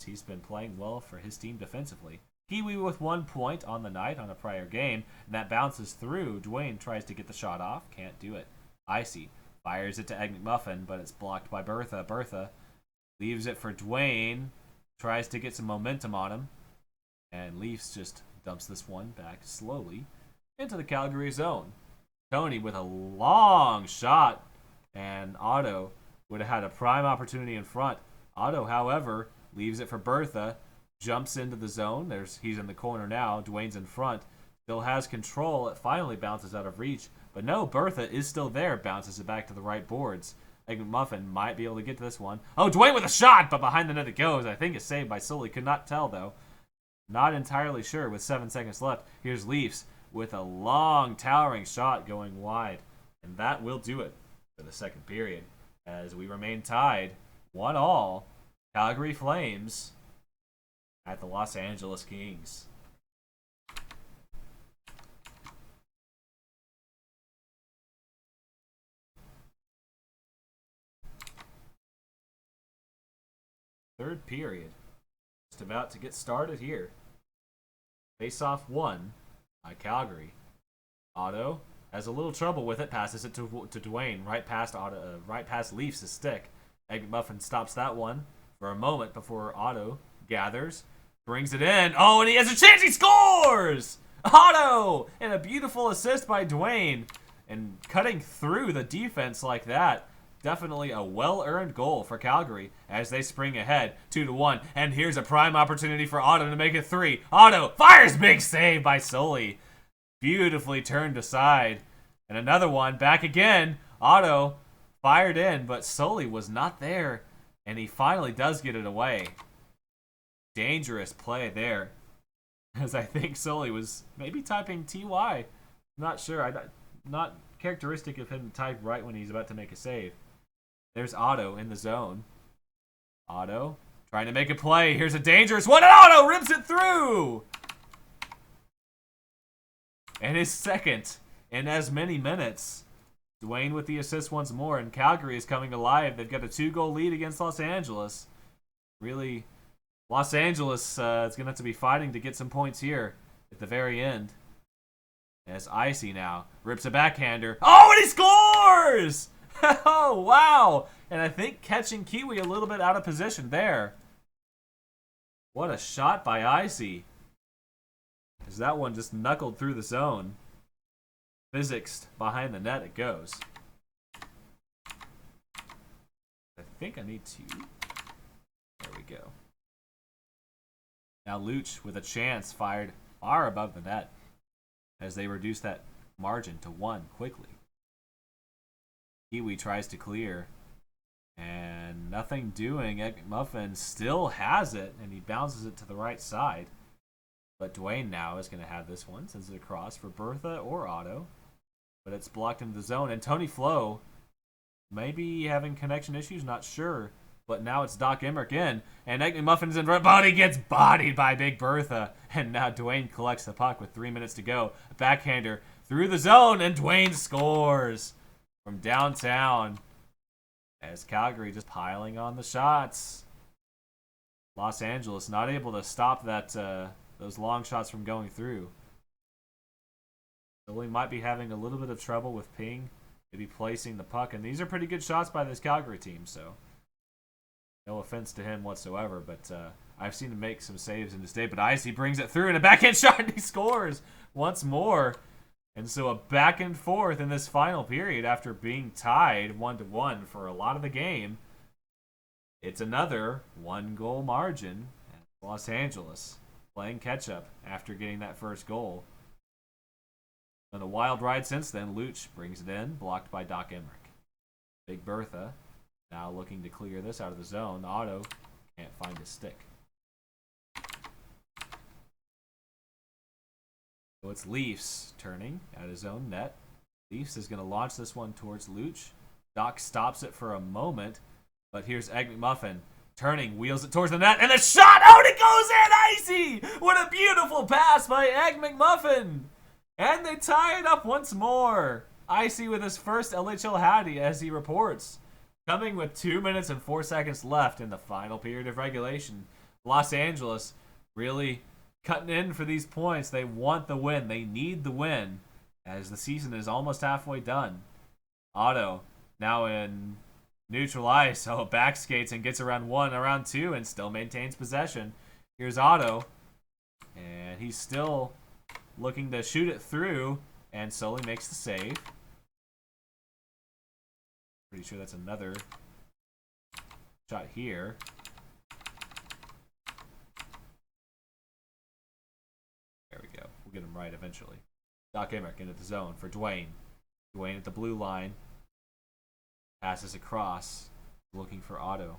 He's been playing well for his team defensively. Kiwi with 1 point on the night on a prior game, and that bounces through. Dwayne tries to get the shot off, can't do it. Icy fires it to Egg McMuffin, but it's blocked by Bertha. Bertha leaves it for Dwayne, tries to get some momentum on him, and Leafs just dumps this one back slowly into the Calgary zone. Tony with a long shot, and Otto would have had a prime opportunity in front. Otto, however, leaves it for Bertha, jumps into the zone. He's in the corner now. Dwayne's in front. Still has control. It finally bounces out of reach. But no, Bertha is still there. Bounces it back to the right boards. Egg McMuffin might be able to get to this one. Oh, Dwayne with a shot, but behind the net it goes. I think it's saved by Sully. Could not tell, though. Not entirely sure with 7 seconds left. Here's Leafs with a long, towering shot going wide. And that will do it for the second period as we remain tied 1-1. Calgary Flames at the Los Angeles Kings. Third period. Just about to get started here. Face-off 1 by Calgary. Otto has a little trouble with it. Passes it to Dwayne. Right past Leafs' stick. Egg McMuffin stops that one for a moment before Otto gathers, brings it in. Oh, and he has a chance. He scores! Otto! And a beautiful assist by Dwayne. And cutting through the defense like that, definitely a well-earned goal for Calgary as they spring ahead 2-1. And here's a prime opportunity for Otto to make it 3. Otto fires, big save by Sully. Beautifully turned aside. And another one, back again. Otto fired in, but Sully was not there. And he finally does get it away. Dangerous play there. As I think Sully was maybe typing TY. Not sure. Not characteristic of him to type right when he's about to make a save. There's Otto in the zone. Otto trying to make a play. Here's a dangerous one, and Otto rips it through! And his second in as many minutes. Dwayne with the assist once more, and Calgary is coming alive. They've got a 2-goal lead against Los Angeles. Really, Los Angeles is going to have to be fighting to get some points here at the very end. As Icy now rips a backhander. Oh, and he scores! Oh, wow! And I think catching Kiwi a little bit out of position there. What a shot by Icy. As that one just knuckled through the zone. Physics behind the net it goes. I think I need to. There we go. Now Luch with a chance fired far above the net as they reduce that margin to 1 quickly. Kiwi tries to clear and nothing doing. Egg McMuffin still has it and he bounces it to the right side. But Dwayne now is going to have this one. Sends it across for Bertha or Otto. But it's blocked into the zone. And Tony Flo maybe having connection issues, not sure. But now it's Doc Emmerich in. And Egg McMuffin's in front. But he gets bodied by Big Bertha. And now Dwayne collects the puck with 3 minutes to go. A backhander through the zone. And Dwayne scores from downtown. As Calgary just piling on the shots. Los Angeles not able to stop that those long shots from going through. Philly might be having a little bit of trouble with ping, maybe placing the puck, and these are pretty good shots by this Calgary team, so no offense to him whatsoever, but I've seen him make some saves in this day. But Icy brings it through in a backhand shot, and he scores once more. And so a back and forth in this final period after being tied 1-1 for a lot of the game. It's another one-goal margin. Los Angeles playing catch-up after getting that first goal. And a wild ride since then. Luch brings it in, blocked by Doc Emmerich. Big Bertha now looking to clear this out of the zone. Otto can't find his stick. So it's Leafs turning at his own net. Leafs is going to launch this one towards Luch. Doc stops it for a moment, but here's Egg McMuffin turning, wheels it towards the net, and the shot! Oh, it goes in! Icy! What a beautiful pass by Egg McMuffin! And they tie it up once more. Icy with his first LHL Hattie, as he reports. Coming with 2 minutes and 4 seconds left in the final period of regulation. Los Angeles really cutting in for these points. They want the win. They need the win, as the season is almost halfway done. Otto now in neutral ice. So back skates and gets around 1, around 2, and still maintains possession. Here's Otto, and he's still looking to shoot it through, and Sully makes the save. Pretty sure that's another shot here. There we go. We'll get him right eventually. Doc Emmerich into the zone for Dwayne. Dwayne at the blue line. Passes across, looking for Otto.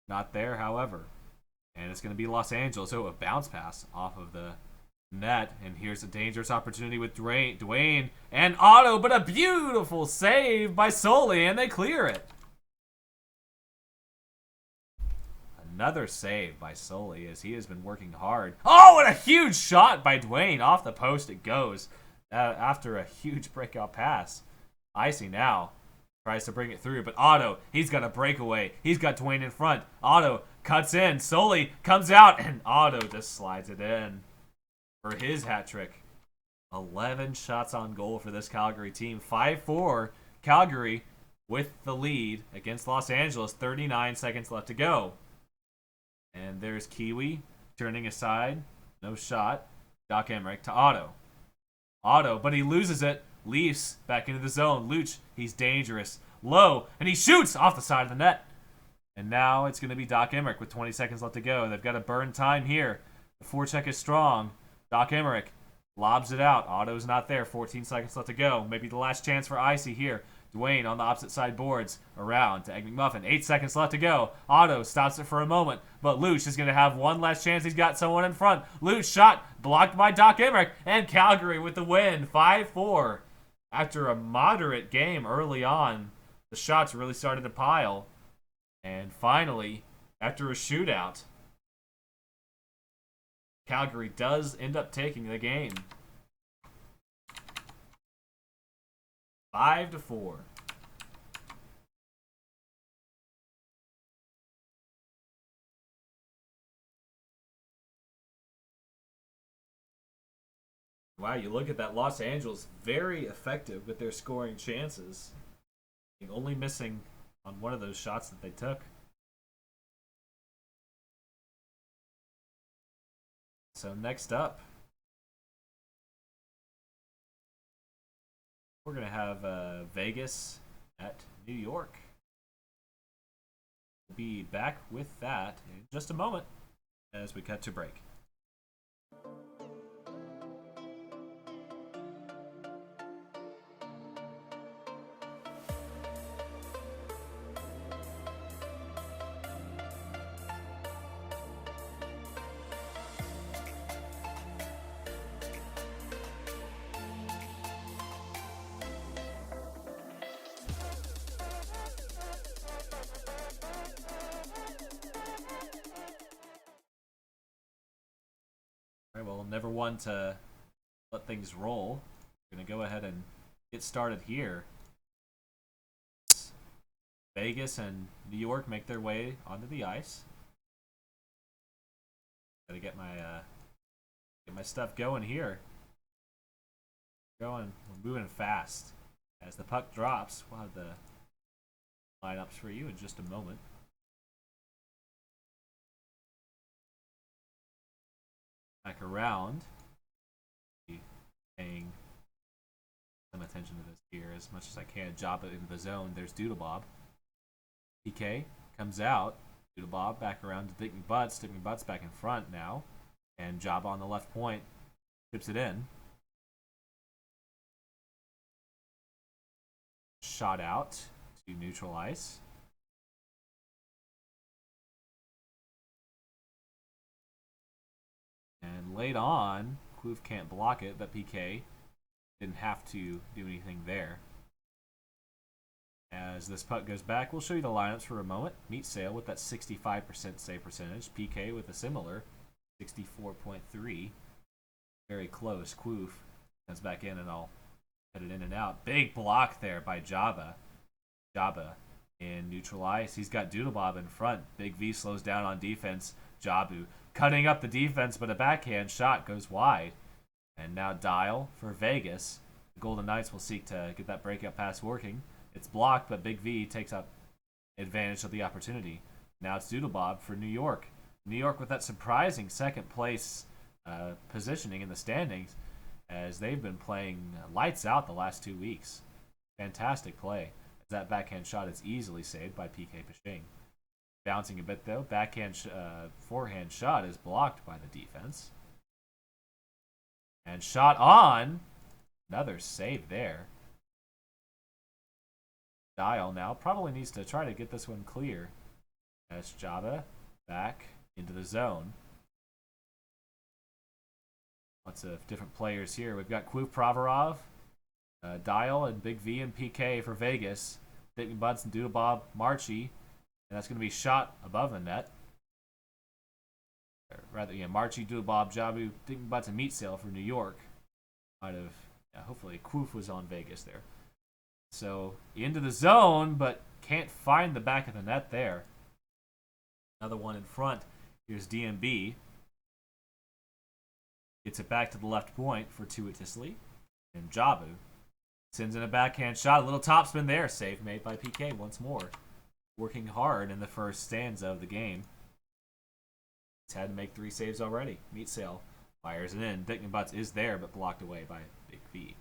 Not there, however. And it's going to be Los Angeles. So a bounce pass off of the net. And here's a dangerous opportunity with Dwayne and Otto, but a beautiful save by Sully, and they clear it. Another save by Sully, as he has been working hard. Oh, and a huge shot by Dwayne. Off the post it goes after a huge breakout pass. Icy now tries to bring it through, but Otto, he's got a breakaway. He's got Dwayne in front. Otto cuts in. Sully comes out, and Otto just slides it in for his hat trick. 11 shots on goal for this Calgary team. 5-4 Calgary with the lead against Los Angeles. 39 seconds left to go. And there's Kiwi turning aside. No shot. Doc Emmerich to Otto. Otto, but he loses it. Leafs back into the zone. Luch, he's dangerous. Low, and he shoots off the side of the net. And now it's going to be Doc Emmerich with 20 seconds left to go. They've got to burn time here. The forecheck is strong. Doc Emmerich lobs it out. Otto's not there. 14 seconds left to go. Maybe the last chance for Icy here. Dwayne on the opposite side boards. Around to Egg McMuffin. 8 seconds left to go. Otto stops it for a moment, but Luch is going to have one last chance. He's got someone in front. Luch shot blocked by Doc Emmerich, and Calgary with the win. 5-4. After a moderate game early on, the shots really started to pile. And finally, after a shootout, Calgary does end up taking the game. 5-4. Wow, you look at that. Los Angeles, very effective with their scoring chances. Only missing on one of those shots that they took. So next up, we're going to have Vegas at New York. We'll be back with that in just a moment as we cut to break. Alright, well, never one to let things roll. We're going to go ahead and get started here. Vegas and New York make their way onto the ice. Gotta get my stuff going here. We'll moving fast. As the puck drops, we'll have the lineups for you in just a moment. Back around. Paying some attention to this here as much as I can. Jabba in the zone. There's Doodlebob. PK comes out. Doodlebob back around to Dick McButts. Dick McButts back in front now. And Jabba on the left point. Tips it in. Shot out to neutral ice. And late on, Kloof can't block it, but PK didn't have to do anything there. As this puck goes back, we'll show you the lineups for a moment. Meat Sale with that 65% save percentage. PK with a similar 64.3. Very close. Kloof comes back in, and I'll head it in and out. Big block there by Jabba. Jabba in neutral ice. He's got Doodlebob in front. Big V slows down on defense. Jabu cutting up the defense, but a backhand shot goes wide. And now Dial for Vegas. The Golden Knights will seek to get that breakout pass working. It's blocked, but Big V takes up advantage of the opportunity. Now it's Doodlebob for New York. New York with that surprising second place positioning in the standings, as they've been playing lights out the last 2 weeks. Fantastic play. As that backhand shot is easily saved by PK Pashing. Bouncing a bit though. Forehand shot is blocked by the defense. And shot on. Another save there. Dial now probably needs to try to get this one clear. As Jabba back into the zone. Lots of different players here. We've got Kloof Provorov, Dial, and Big V and PK for Vegas. Dick Butts and Doodlebob, Marchie. And that's going to be shot above the net. Or rather, yeah, Marchie, Doodlebob, Jabu, Dick Butts, and Meat Sale for New York. Might have, yeah, hopefully Kloof was on Vegas there. So, into the zone, but can't find the back of the net there. Another one in front. Here's DMB. Gets it back to the left point fortuitously. And Jabu sends in a backhand shot. A little topspin there. Save made by PK once more. Working hard in the first stanza of the game. He's had to make 3 saves already. Meat Sale fires it in. Dick Butts is there, but blocked away by Big V.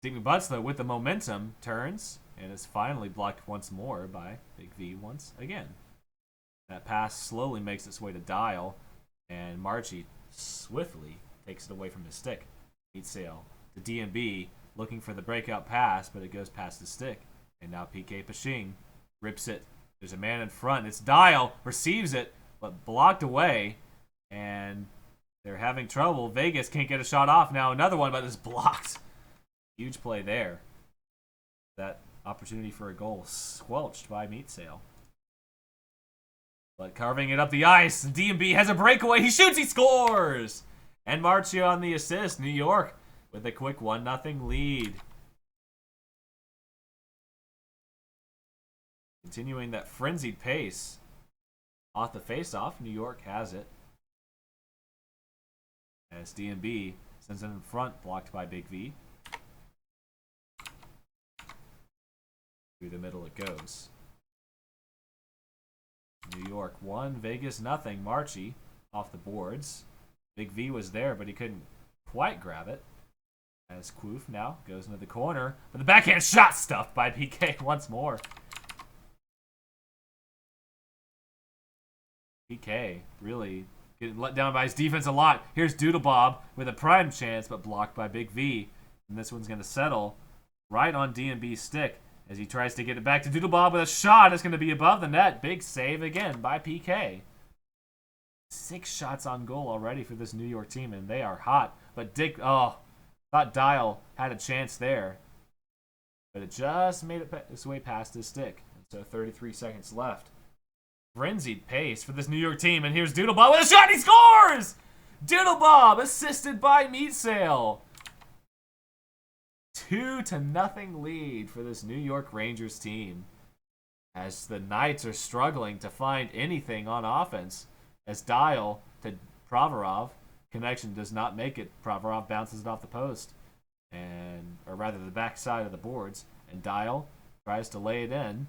Dick Butts, though, with the momentum, turns and is finally blocked once more by Big V once again. That pass slowly makes its way to Dial, and Marchie swiftly takes it away from his stick. Meat Sale to DMB, looking for the breakout pass, but it goes past his stick. And now PK Pashing rips it. There's a man in front. It's Dial, receives it, but blocked away, and they're having trouble. Vegas can't get a shot off now. Another one, but it's blocked. Huge play there. That opportunity for a goal squelched by Meat Sale. But carving it up the ice, DMB has a breakaway. He shoots, he scores! And Marchio on the assist. New York with a quick 1-0 lead. Continuing that frenzied pace. Off the face-off, New York has it. As DMB sends it in front, blocked by Big V. Through the middle it goes. New York 1, Vegas 0. Marchie off the boards. Big V was there, but he couldn't quite grab it. As Kloof now goes into the corner. But the backhand shot stuffed by PK once more. PK really getting let down by his defense a lot. Here's Doodlebob with a prime chance, but blocked by Big V. And this one's going to settle right on DMB's stick as he tries to get it back to Doodlebob with a shot. It's going to be above the net. Big save again by PK. 6 shots on goal already for this New York team, and they are hot. But thought Dial had a chance there. But it just made its way past his stick. And so 33 seconds left. Frenzied pace for this New York team, and here's Doodlebob with a shot. He scores! Doodlebob assisted by Meat Sale. 2-0 lead for this New York Rangers team, as the Knights are struggling to find anything on offense. As Dial to Provorov, connection does not make it. Provorov bounces it off the post. or rather the back side of the boards, and Dial tries to lay it in.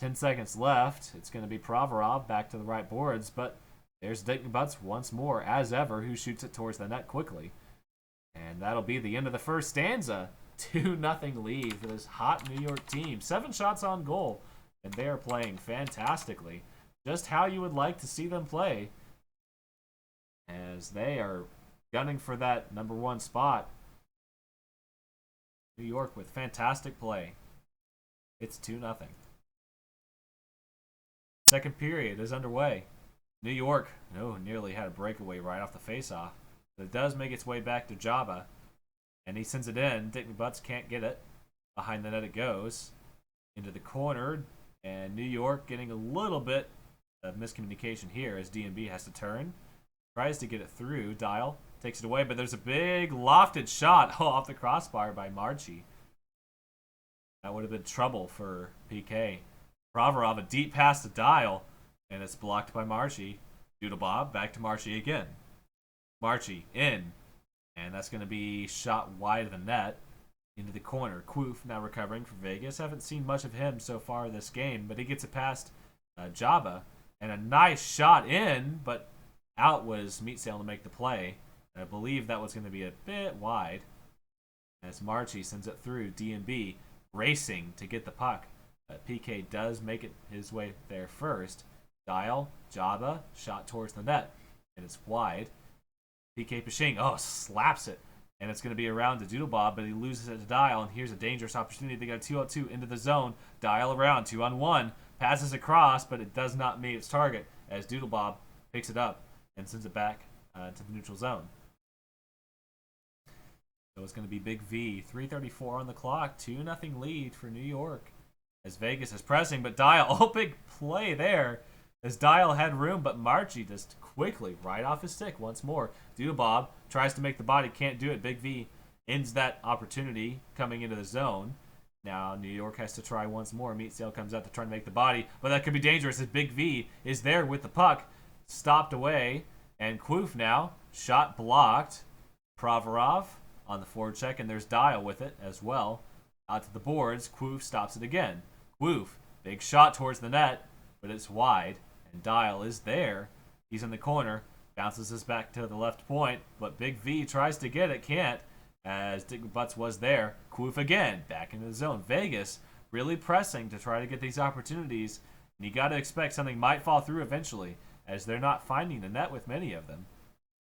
10 seconds left. It's going to be Provorov back to the right boards, but there's Dick Butts once more, as ever, who shoots it towards the net quickly. And that'll be the end of the first stanza. 2-0 lead for this hot New York team. 7 shots on goal, and they are playing fantastically. Just how you would like to see them play, as they are gunning for that number 1 spot. New York with fantastic play. It's 2-0. Second period is underway. New York, nearly had a breakaway right off the face-off. But it does make its way back to Jabba, and he sends it in. Dick Butts can't get it. Behind the net it goes. Into the corner, and New York getting a little bit of miscommunication here as DMB has to turn. Tries to get it through. Dial takes it away, but there's a big lofted shot off the crossbar by Marchi. That would have been trouble for PK. Provorov, a deep pass to Dial, and it's blocked by Marchi. Doodlebob back to Marchi again. Marchi in, and that's going to be shot wide of the net into the corner. Quoof now recovering for Vegas. Haven't seen much of him so far this game, but he gets it past Jabba, and a nice shot in, but out was Meatsail to make the play. And I believe that was going to be a bit wide as Marchi sends it through. DMB racing to get the puck. PK does make it his way there first. Dial, Jabba, shot towards the net, and it's wide. PK Pashing, slaps it, and it's going to be around to Doodlebob, but he loses it to Dial, and here's a dangerous opportunity. They got a 2-on-2 into the zone. Dial around, 2-on-1, passes across, but it does not meet its target as Doodlebob picks it up and sends it back to the neutral zone. So it's going to be Big V, 3:34 on the clock, 2-0 lead for New York. As Vegas is pressing, but Dial, big play there. As Dial had room, but Marchi just quickly, right off his stick once more. Doodlebob tries to make the body, can't do it. Big V ends that opportunity coming into the zone. Now New York has to try once more. Meatsail comes out to try to make the body, but that could be dangerous as Big V is there with the puck. Stopped away, and Quoof now, shot blocked. Provorov on the forward check, and there's Dial with it as well. Out to the boards, Quoof stops it again. Quoof, big shot towards the net, but it's wide, and Dial is there. He's in the corner, bounces this back to the left point, but Big V tries to get it, can't, as Dick Butts was there. Quoof again, back into the zone. Vegas really pressing to try to get these opportunities, and you got to expect something might fall through eventually, as they're not finding the net with many of them.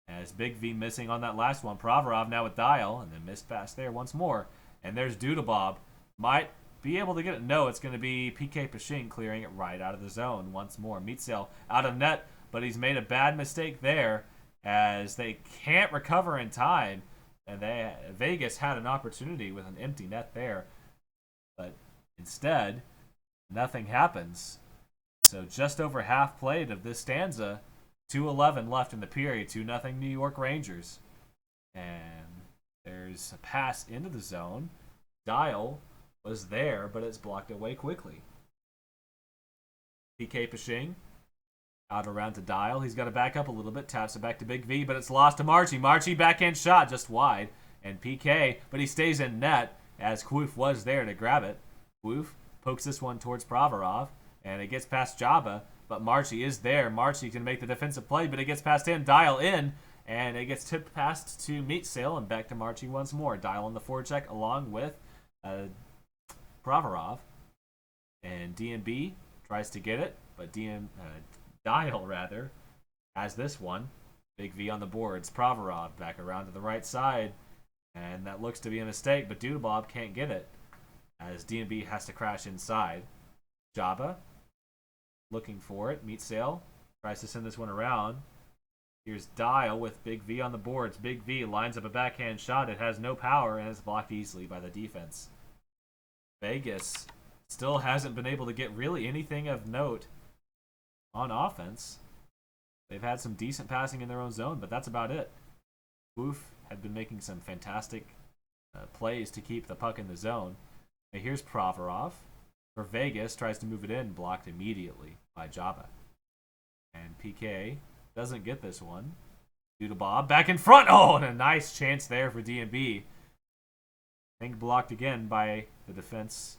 As Big V missing on that last one. Provorov now with Dial, and then missed pass there once more. And there's Doodlebob. Might be able to get it. No, it's going to be PK Pashing clearing it right out of the zone once more. Meatsail out of net, but he's made a bad mistake there as they can't recover in time. And Vegas had an opportunity with an empty net there. But instead, nothing happens. So just over half played of this stanza. 2:11 left in the period. 2-0 New York Rangers. And there's a pass into the zone. Dial was there, but it's blocked away quickly. PK Pashing out around to Dial. He's got to back up a little bit. Taps it back to Big V, but it's lost to Marchi. Marchi backhand shot just wide. And PK, but he stays in net as Quoof was there to grab it. Quoof pokes this one towards Provorov, and it gets past Jabba, but Marchi is there. Marchi can make the defensive play, but it gets past him. Dial in, and it gets tipped past to Meatsail and back to Marchi once more. Dial on the forecheck along with Provorov. And DMB tries to get it, but Dial has this one. Big V on the boards. Provorov back around to the right side. And that looks to be a mistake, but Doodlebob can't get it as DMB has to crash inside. Jabba looking for it. Meatsail tries to send this one around. Here's Dial with Big V on the boards. Big V lines up a backhand shot. It has no power and is blocked easily by the defense. Vegas still hasn't been able to get really anything of note on offense. They've had some decent passing in their own zone, but that's about it. Woof had been making some fantastic plays to keep the puck in the zone. Now here's Provorov for Vegas. Tries to move it in, blocked immediately by Jabba. And PK doesn't get this one. Doodlebob back in front. Oh, and a nice chance there for DMB. Think blocked again by the defense.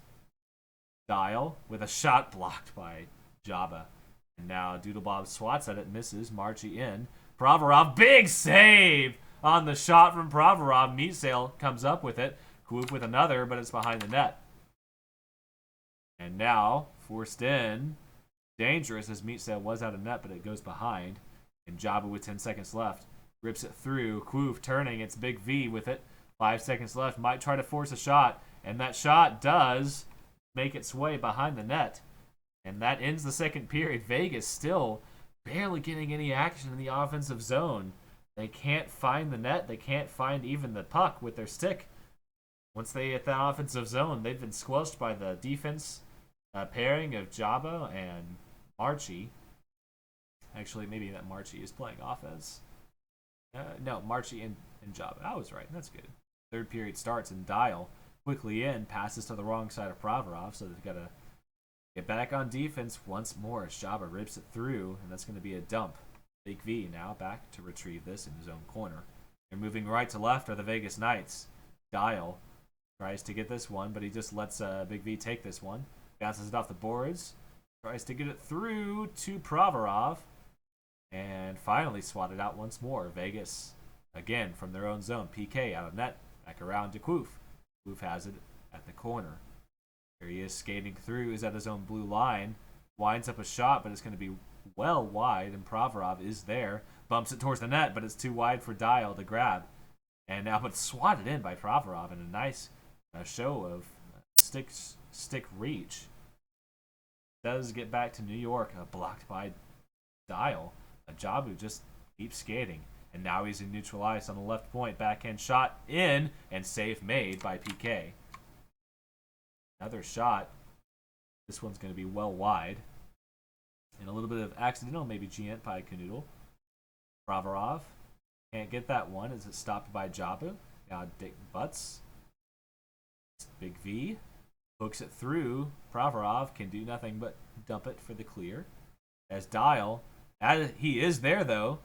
Dial with a shot blocked by Jabba. And now Doodlebob swats at it, misses. Marchie in. Provorov, big save on the shot from Provorov. Meatsail comes up with it. Quoop with another, but it's behind the net. And now, forced in. Dangerous as Meatsail was out of net, but it goes behind. And Jabba with 10 seconds left. Rips it through. Quoof turning. It's Big V with it. 5 seconds left. Might try to force a shot. And that shot does make its way behind the net. And that ends the second period. Vegas still barely getting any action in the offensive zone. They can't find the net. They can't find even the puck with their stick. Once they hit that offensive zone, they've been squelched by the defense pairing of Jabba and Marchie. Actually, maybe that Marchie is playing offense. No, Marchie and Jabba. I was right. That's good. Third period starts and Dial quickly in, passes to the wrong side of Provorov, so they've got to get back on defense once more as Jabba rips it through, and that's going to be a dump. Big V now back to retrieve this in his own corner. They're moving right to left are the Vegas Knights. Dial tries to get this one, but he just lets Big V take this one. Bounces it off the boards. Tries to get it through to Provorov. And finally swatted out once more. Vegas, again, from their own zone. PK out of net. Back around to Quoof. Quoof has it at the corner. Here he is skating through. Is at his own blue line. Winds up a shot, but it's going to be well wide. And Provorov is there. Bumps it towards the net, but it's too wide for Dial to grab. And now, but swatted in by Provorov in a nice show of stick reach. Does get back to New York, blocked by Dial. Jabu just keeps skating. And now he's in neutral ice on the left point. Backhand shot in, and save made by PK. Another shot. This one's going to be well wide. And a little bit of accidental, maybe Giant by Canoodle. Provorov can't get that one as it's stopped by Jabu. Now Dick Butts. Big V hooks it through. Provorov can do nothing but dump it for the clear. As Dial, he is there though.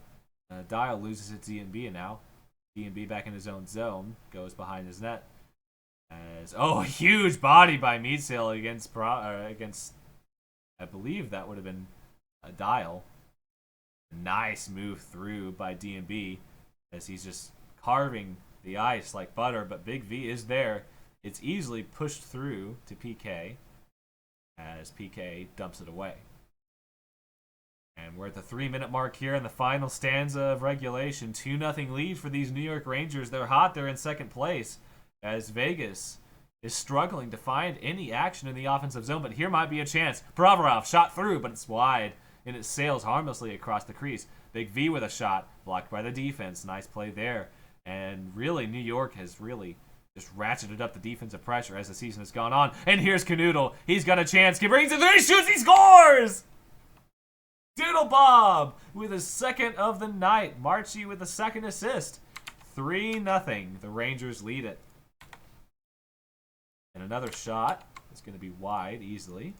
Dial loses it to DNB now. DNB back in his own zone. Goes behind his net. As a huge body by Meadsail against I believe that would have been a Dial. Nice move through by DNB as he's just carving the ice like butter, but Big V is there. It's easily pushed through to PK as PK dumps it away. And we're at the 3-minute mark here in the final stanza of regulation. 2-0 lead for these New York Rangers. They're hot. They're in second place as Vegas is struggling to find any action in the offensive zone. But here might be a chance. Provorov shot through, but it's wide. And it sails harmlessly across the crease. Big V with a shot. Blocked by the defense. Nice play there. And really, New York has really just ratcheted up the defensive pressure as the season has gone on. And here's Canoodle. He's got a chance. He brings it through. He shoots. He scores! Doodle Bob with his second of the night. Marchie with the second assist. 3-0. The Rangers lead it. And another shot. It's going to be wide easily.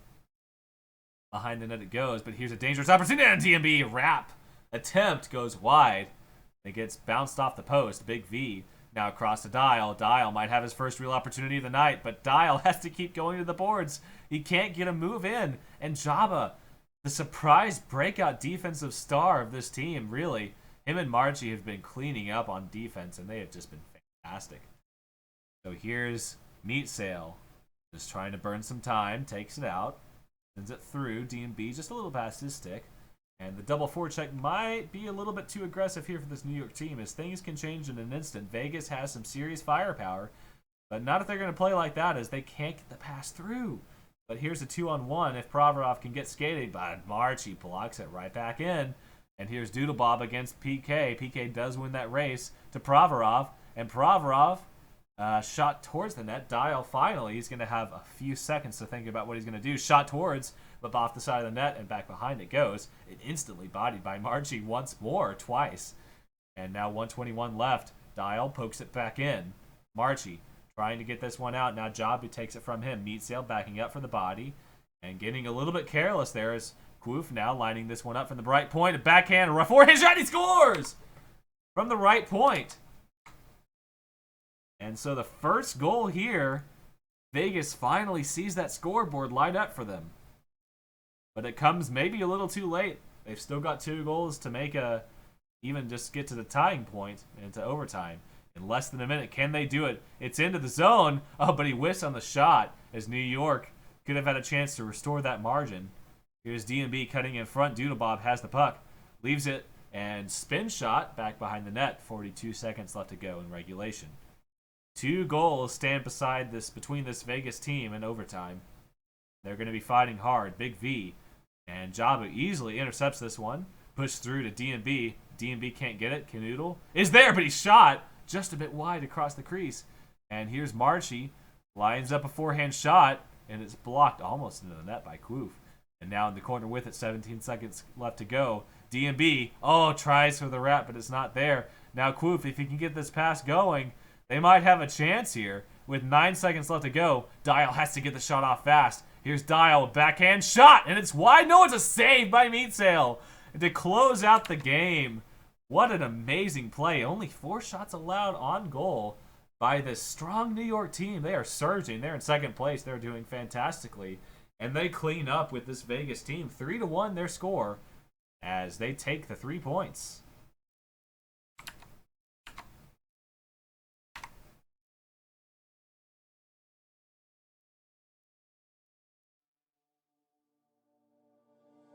Behind the net it goes, but here's a dangerous opportunity. And DMB wrap attempt goes wide. It gets bounced off the post. Big V now across to Dial. Dial might have his first real opportunity of the night, but Dial has to keep going to the boards. He can't get a move in. And Jabba, the surprise breakout defensive star of this team, really. Him and Marchie have been cleaning up on defense, and they have just been fantastic. So here's Meatsail, just trying to burn some time, takes it out, sends it through. DMB just a little past his stick. And the double forecheck might be a little bit too aggressive here for this New York team, as things can change in an instant. Vegas has some serious firepower, but not if they're going to play like that, as they can't get the pass through. But here's a 2-on-1 if Provorov can get skated, but Marchie blocks it right back in. And here's Doodle Bob against PK. PK does win that race to Provorov, and Provorov shot towards the net. Dial finally, he's going to have a few seconds to think about what he's going to do. Shot towards, but off the side of the net and back behind it goes. It instantly bodied by Marchie once more, twice. And now 1:21 left. Dial pokes it back in. Marchie trying to get this one out. Now Jabu takes it from him. Meatsail backing up for the body. And getting a little bit careless there is Quoof now lining this one up from the right point. A backhand, a forehand shot, he scores! From the right point. And so the first goal here, Vegas finally sees that scoreboard light up for them. But it comes maybe a little too late. They've still got 2 goals to make even just get to the tying point into overtime. In less than a minute, can they do it? It's into the zone. Oh, but he whiffs on the shot as New York could have had a chance to restore that margin. Here's D&B cutting in front. Doodlebob has the puck, leaves it, and spin shot back behind the net. 42 seconds left to go in regulation. 2 goals stand between this Vegas team and overtime. They're going to be fighting hard. Big V. And Jabu easily intercepts this one. Pushed through to D&B. D&B can't get it. Canoodle is there, but he's shot just a bit wide across the crease. And here's Marshy. Lines up a forehand shot, and it's blocked almost into the net by Kvoof. And now in the corner with it, 17 seconds left to go. D&B, tries for the wrap, but it's not there. Now Kvoof, if he can get this pass going, they might have a chance here. With 9 seconds left to go, Dial has to get the shot off fast. Here's Dial, backhand shot, and it's wide. No, it's a save by Meatsail to close out the game. What an amazing play. Only 4 shots allowed on goal by this strong New York team. They are surging. They're in second place. They're doing fantastically. And they clean up with this Vegas team. 3-1 their score as they take the 3 points.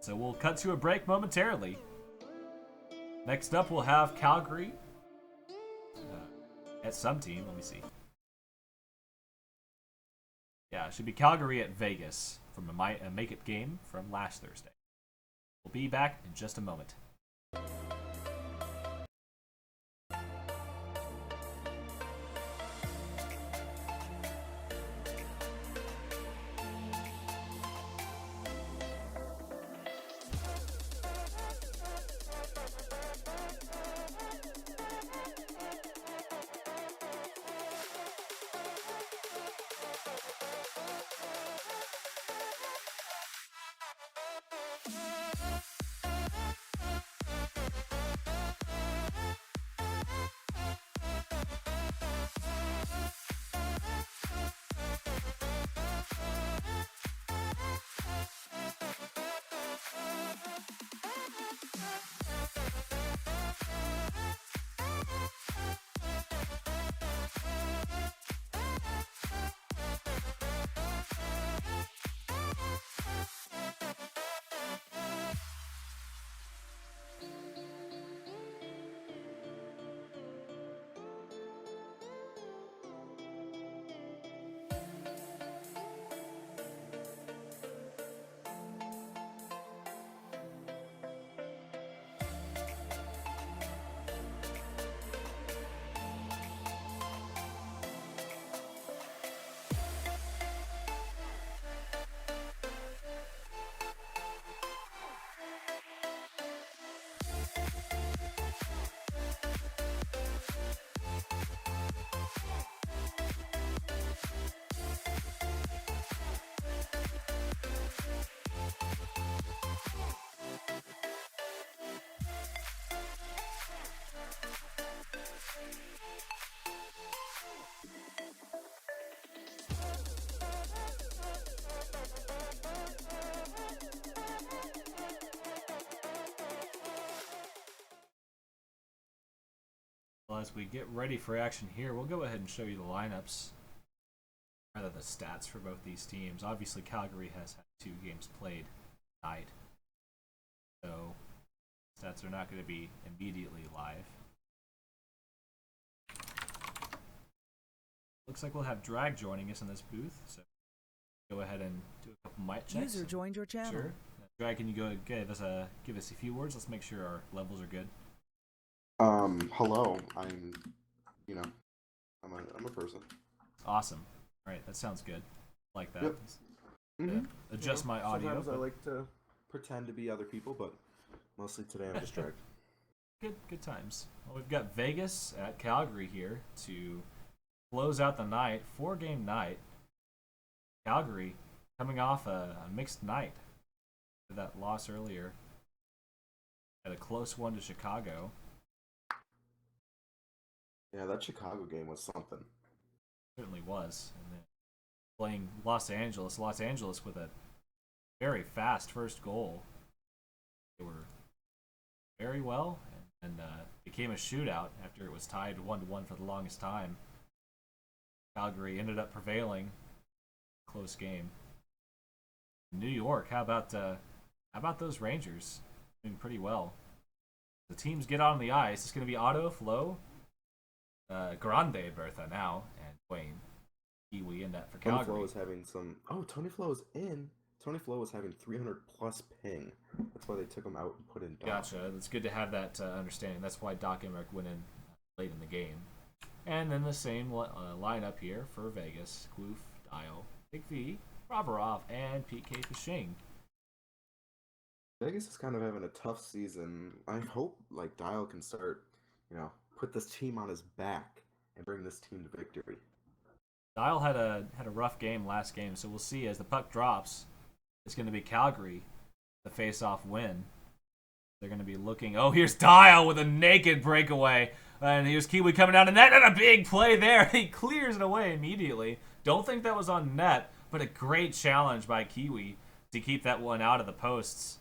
So we'll cut to a break momentarily. Next up, we'll have Calgary at some team. Let me see. Yeah, it should be Calgary at Vegas from a make-it game from last Thursday. We'll be back in just a moment. Well, as we get ready for action here, we'll go ahead and show you the lineups, rather the stats for both these teams. Obviously, Calgary has had 2 games played tonight, so stats are not going to be immediately live. Looks like we'll have Drag joining us in this booth, so go ahead and do a couple mic checks. User joined your channel. Sure. Drag, can you go give us a few words? Let's make sure our levels are good. Hello. I'm a person. Awesome. All right, that sounds good. Like that. Yep. Adjust my audio. Sometimes I like to pretend to be other people, but mostly today I'm just Drag. Good times. Well, we've got Vegas at Calgary here to close out the night. 4-game night. Calgary coming off a mixed night. That loss earlier. Had a close one to Chicago. Yeah, that Chicago game was something. certainly was. And then playing Los Angeles with a very fast first goal. They were very well, and became a shootout after it was tied 1-1 for the longest time. Calgary ended up prevailing. Close game. New York, how about those Rangers? Doing pretty well. The teams get on the ice. It's going to be Otto, Flo, Grande Bertha now, and Wayne. Kiwi in that for Tony Calgary. Flo is having some. Oh, Tony Flo is in. Tony Flo was having 300 plus ping. That's why they took him out and put in Doc. Gotcha. It's good to have that understanding. That's why Doc Emmerich went in late in the game. And then the same lineup here for Vegas: Kloof, Dial, Big V, Provorov, and PK Cushing. Vegas is kind of having a tough season. I hope like Dial can start, put this team on his back and bring this team to victory. Dial had a rough game last game, so we'll see as the puck drops. It's going to be Calgary, the face-off win. They're going to be looking. Oh, here's Dial with a naked breakaway. And here's Kiwi coming down to net. And a big play there. He clears it away immediately. Don't think that was on net, but a great challenge by Kiwi to keep that one out of the posts.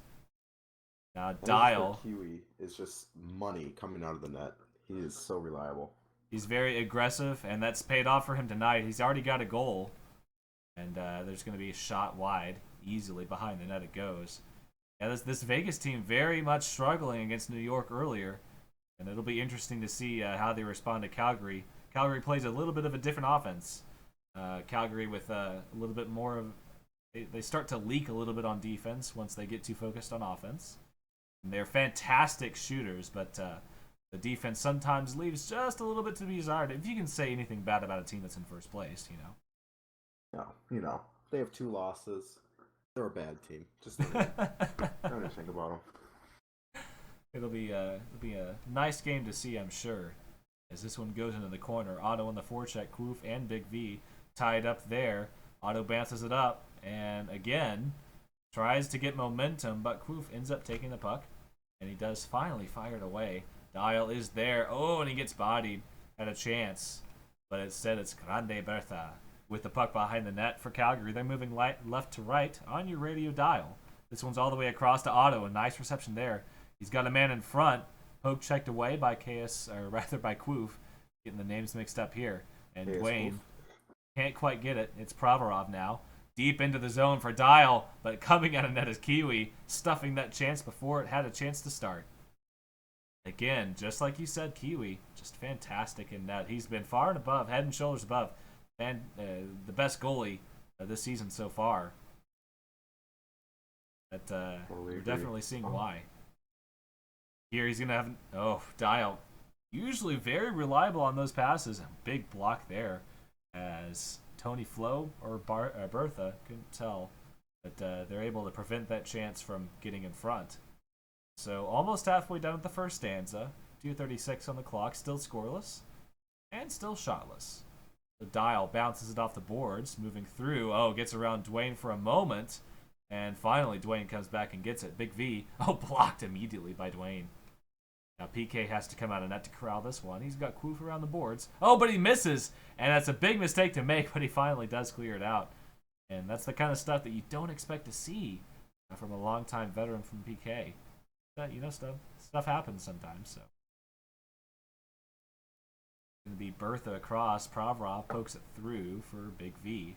Now, Dial. Kiwi is just money coming out of the net. He is so reliable. He's very aggressive, and that's paid off for him tonight. He's already got a goal. And there's going to be a shot wide. Easily behind the net it goes. Yeah, this Vegas team very much struggling against New York earlier, and it'll be interesting to see how they respond to Calgary. Calgary plays a little bit of a different offense. Calgary with a little bit more of... They start to leak a little bit on defense once they get too focused on offense. And they're fantastic shooters, but the defense sometimes leaves just a little bit to be desired. If you can say anything bad about a team that's in first place, No, they have 2 losses. They're a bad team. Just don't even think about them. It'll be a nice game to see, I'm sure. As this one goes into the corner, Otto on the forecheck, Kloof and Big V tied up there. Otto bounces it up, and again tries to get momentum, but Kloof ends up taking the puck, and he does finally fire it away. Dial is there. Oh, and he gets bodied. Had a chance, but instead it's Grande Bertha with the puck behind the net for Calgary. They're moving left to right on your radio dial. This one's all the way across to Otto. A nice reception there. He's got a man in front. Poke checked away by by Kloof. Getting the names mixed up here. And Dwayne can't quite get it. It's Provorov now. Deep into the zone for Dial, but coming out of net is Kiwi, stuffing that chance before it had a chance to start. Again, just like you said, Kiwi, just fantastic in net. He's been far and above, head and shoulders above, and the best goalie this season so far. We're definitely seeing why. Here he's going to have... Dial. Usually very reliable on those passes. A big block there as Tony Flo or Bertha, couldn't tell. But they're able to prevent that chance from getting in front. So almost halfway done with the first stanza. 2:36 on the clock. Still scoreless. And still shotless. The Dial bounces it off the boards, moving through. Gets around Dwayne for a moment. And finally, Dwayne comes back and gets it. Big V. Blocked immediately by Dwayne. Now, PK has to come out of net to corral this one. He's got Kloof around the boards. But he misses. And that's a big mistake to make, but he finally does clear it out. And that's the kind of stuff that you don't expect to see from a longtime veteran from PK. But, stuff happens sometimes, so. Going to be Bertha across. Provorov pokes it through for Big V.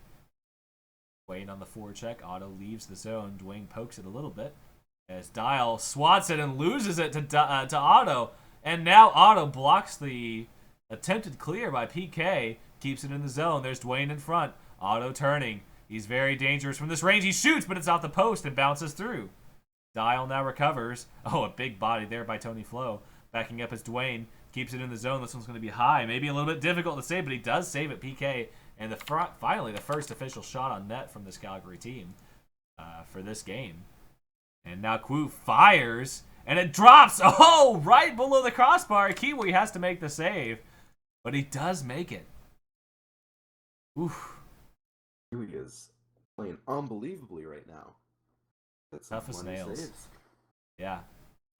Dwayne on the forecheck. Otto leaves the zone. Dwayne pokes it a little bit as Dial swats it and loses it to Otto. And now Otto blocks the attempted clear by PK. Keeps it in the zone. There's Dwayne in front. Otto turning. He's very dangerous from this range. He shoots, but it's off the post and bounces through. Dial now recovers. A big body there by Tony Flo. Backing up as Dwayne keeps it in the zone. This one's going to be high. Maybe a little bit difficult to save, but he does save it. PK. And finally, the first official shot on net from this Calgary team for this game. And now Kloof fires, and it drops. Right below the crossbar. Kiwi has to make the save, but he does make it. Oof. Kiwi is playing unbelievably right now. That's tough as nails. Saves. Yeah.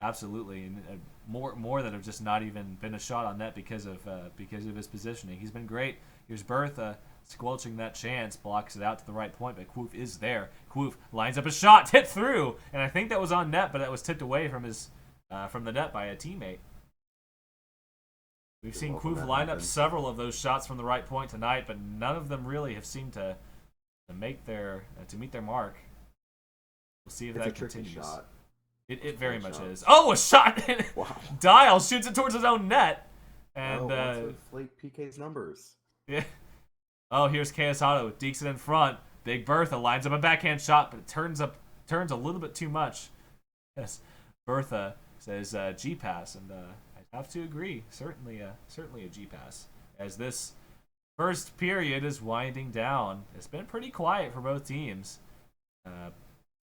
Absolutely, and more that have just not even been a shot on net because of his positioning. He's been great. Here's Bertha squelching that chance, blocks it out to the right point, but Kwoof is there. Kwoof lines up a shot, hit through, and I think that was on net, but that was tipped away from the net by a teammate. We've seen Kwoof line up several of those shots from the right point tonight, but none of them really have seemed to meet their mark. We'll see if that continues. Shot. It very much is. Oh, a shot! Wow. Dial shoots it towards his own net. And inflate PK's numbers. Yeah. Oh, here's KS Auto. Dekes it in front. Big Bertha lines up a backhand shot, but it turns a little bit too much. Yes. Bertha says G pass, and I have to agree. Certainly a G pass. As this first period is winding down, it's been pretty quiet for both teams.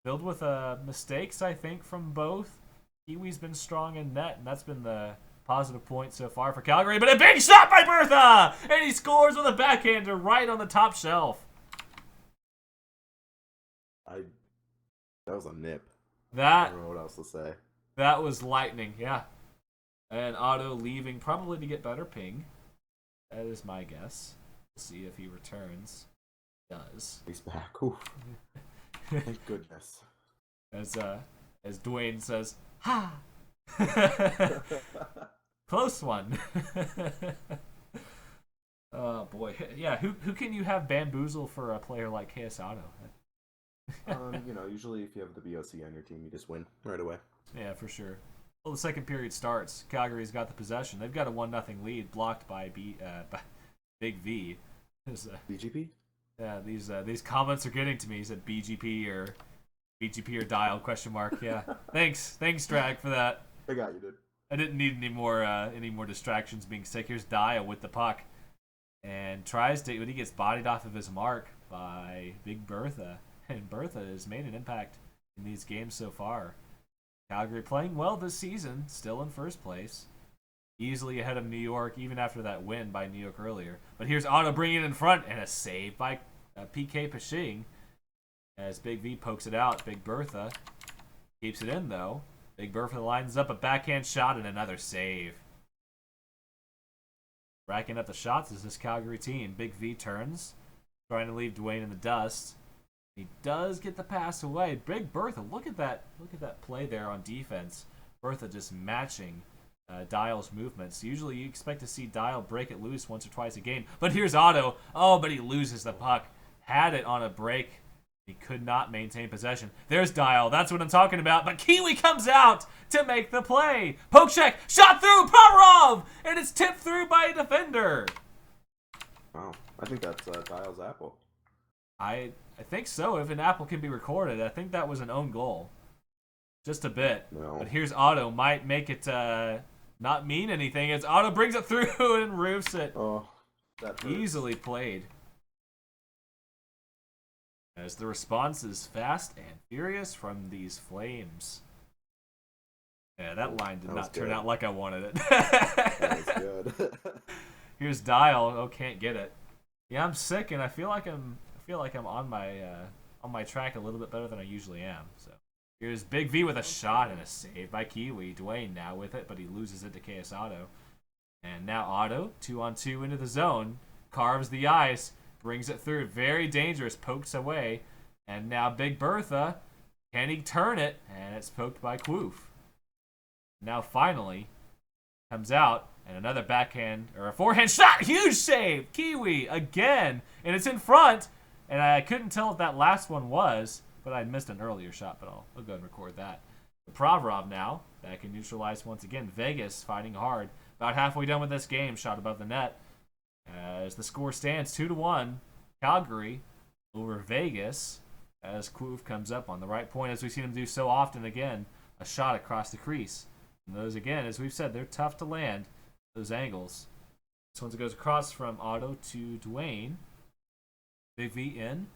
Filled with mistakes, I think, from both. Kiwi's been strong in net, and that's been the positive point so far for Calgary. But a big shot by Bertha! And he scores with a backhander right on the top shelf. That was a nip. I don't know what else to say. That was lightning, yeah. And Otto leaving probably to get better ping. That is my guess. We'll see if he returns. He does. He's back. Ooh. Thank goodness. As Dwayne says, ha! Close one. Oh boy, yeah. Who can you have bamboozle for a player like KS Auto? Usually if you have the BOC on your team, you just win right away. Yeah, for sure. Well, the second period starts. Calgary's got the possession. They've got a 1-0 lead, blocked by by Big V. BGP. Yeah, these comments are getting to me. He said BGP or dial question mark. Yeah, thanks Drag for that. I got you, dude. I didn't need any more distractions being sick. Here's Dial with the puck and tries to, but he gets bodied off of his mark by Big Bertha, and Bertha has made an impact in these games so far. Calgary playing well this season, still in first place. Easily ahead of New York, even after that win by New York earlier. But here's Otto bringing it in front, and a save by PK Pashing. As Big V pokes it out, Big Bertha keeps it in, though. Big Bertha lines up a backhand shot and another save. Racking up the shots is this Calgary team. Big V turns, trying to leave Dwayne in the dust. He does get the pass away. Big Bertha, look at that play there on defense. Bertha just matching Dial's movements. Usually you expect to see Dial break it loose once or twice a game. But here's Otto. Oh, but he loses the puck. Had it on a break. He could not maintain possession. There's Dial. That's what I'm talking about. But Kiwi comes out to make the play. Poke check. Shot through. Provorov. And it's tipped through by a defender. Wow. I think that's Dial's apple. I think so. If an apple can be recorded, I think that was an own goal. Just a bit. No. But here's Otto. Might make it not mean anything as Otto brings it through and roofs it. Oh, that hurts. Easily played. As the response is fast and furious from these Flames. Yeah, that line did not turn out like I wanted it. That was good. Here's Dial. Oh, can't get it. Yeah, I'm sick, and I feel like I'm on my track a little bit better than I usually am. So here's Big V with a shot and a save by Kiwi. Dwayne now with it, but he loses it to KS Auto. And now Auto, 2-on-2 into the zone, carves the ice, brings it through. Very dangerous, pokes away. And now Big Bertha, can he turn it? And it's poked by Kwoof. Now finally comes out, and another backhand, or a forehand shot. Huge save! Kiwi again. And it's in front. And I couldn't tell what that last one was, but I missed an earlier shot, but I'll go and record that. Provorov now, back in neutralized once again. Vegas fighting hard. About halfway done with this game, shot above the net. As the score stands 2-1, Calgary over Vegas, as Kwoof comes up on the right point, as we've seen him do so often again, a shot across the crease. And those, again, as we've said, they're tough to land, those angles. This one goes across from Otto to Dwayne. Big V in,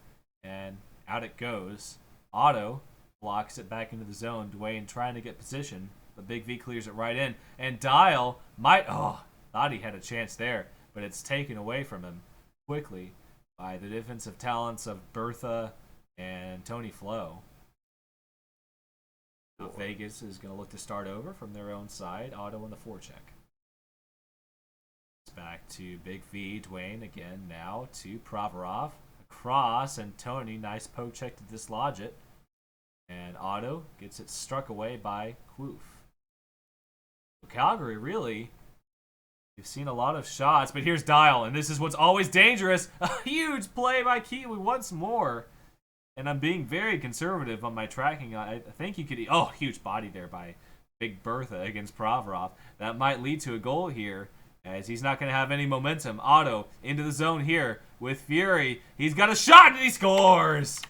and out it goes. Otto blocks it back into the zone. Dwayne trying to get position, but Big V clears it right in. And Dial thought he had a chance there, but it's taken away from him quickly by the defensive talents of Bertha and Tony Flo. Now Vegas is going to look to start over from their own side. Otto on the forecheck. Back to Big V. Dwayne again now to Provorov. Across, and Tony. Nice poke check to dislodge it. And Otto gets it struck away by Kwoof. So Calgary, really, you've seen a lot of shots, but here's Dial, and this is what's always dangerous. A huge play by Kiwi once more. And I'm being very conservative on my tracking. I think you could... Oh, huge body there by Big Bertha against Provorov. That might lead to a goal here, as he's not going to have any momentum. Otto into the zone here with Fury. He's got a shot, and he scores!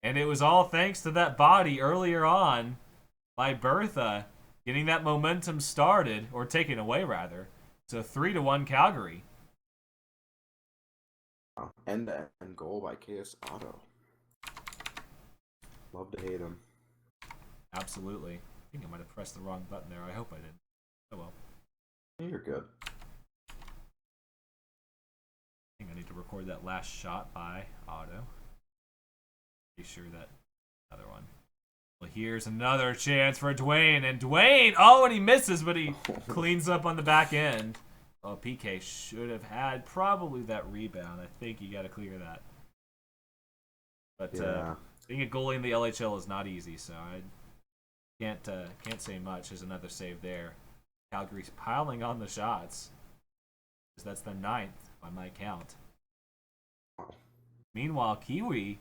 And it was all thanks to that body earlier on by Bertha getting that momentum started, or taken away, rather. So 3-1 Calgary. End-to-end goal by KS Otto. Love to hate him. Absolutely. I think I might have pressed the wrong button there. I hope I didn't. Oh well. You're good. I think I need to record that last shot by Otto. Be sure that another one. Well, here's another chance for Dwayne, and Dwayne, oh, and he misses, but he cleans up on the back end. Oh, PK should have had probably that rebound. I think you got to clear that. But being a goalie in the LHL is not easy, so I can't say much. There's another save there. Calgary's piling on the shots, because that's the 9th by my count. Meanwhile, Kiwi,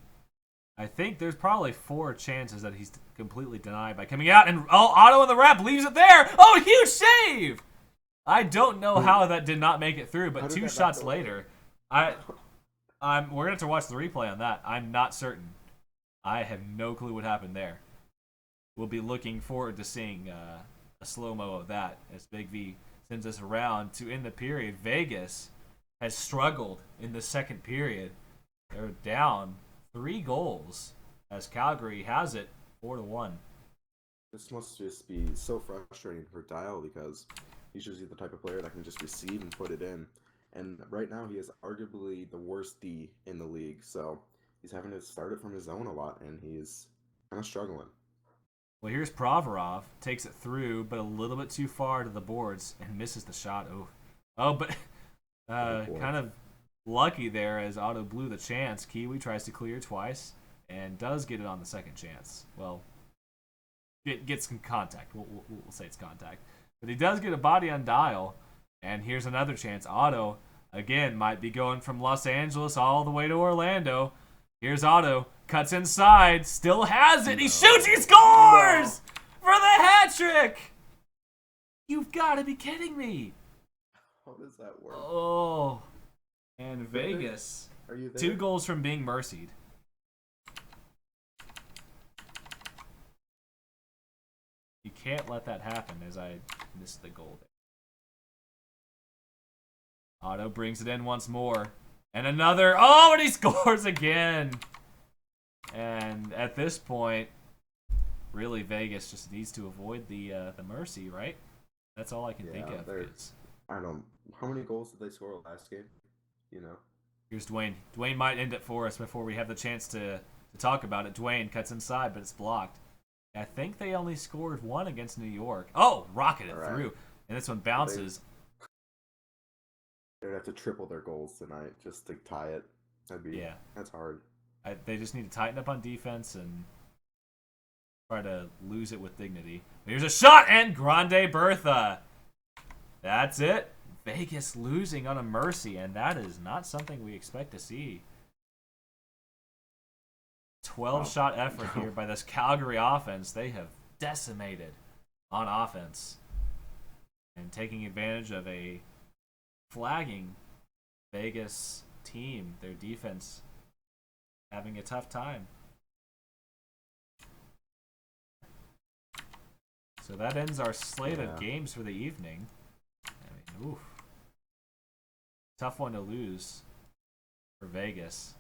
I think there's probably 4 chances that he's completely denied by coming out, and Otto in the wrap leaves it there. Oh, huge save! I don't know how that did not make it through, but 2 shots later, we're gonna have to watch the replay on that. I'm not certain. I have no clue what happened there. We'll be looking forward to seeing a slow-mo of that as Big V sends us around to end the period. Vegas has struggled in the second period. They're down 3 goals as Calgary has it 4-1. This must just be so frustrating for Dial, because he's usually the type of player that can just receive and put it in. And right now he is arguably the worst D in the league, so he's having to start it from his zone a lot, and he's kind of struggling. Well, here's Provorov. Takes it through, but a little bit too far to the boards and misses the shot. But kind of lucky there as Otto blew the chance. Kiwi tries to clear twice and does get it on the second chance. Well, it gets some contact. We'll say it's contact. But he does get a body on Dial, and here's another chance. Otto, again, might be going from Los Angeles all the way to Orlando. Here's Otto. Cuts inside. Still has it. He shoots. He scores! For the hat trick! You've got to be kidding me. How does that work? Oh. And Vegas. Are you there? 2 goals from being mercied. You can't let that happen, as I missed the goal there. Otto brings it in once more. And another. Oh, and he scores again. And at this point, really, Vegas just needs to avoid the mercy, right? That's all I can think of. I don't. How many goals did they score last game? You know. Here's Dwayne. Dwayne might end it for us before we have the chance to talk about it. Dwayne cuts inside, but it's blocked. I think they only scored 1 against New York. Oh, rocketed through. And this one bounces. They'd have to triple their goals tonight just to tie it. That's hard. They just need to tighten up on defense and try to lose it with dignity. Here's a shot, and Grande Bertha. That's it. Vegas losing on a mercy, and that is not something we expect to see. 12-shot effort here by this Calgary offense. They have decimated on offense. And taking advantage of a flagging Vegas team, their defense having a tough time. So that ends our slate of games for the evening. I mean, tough one to lose for Vegas.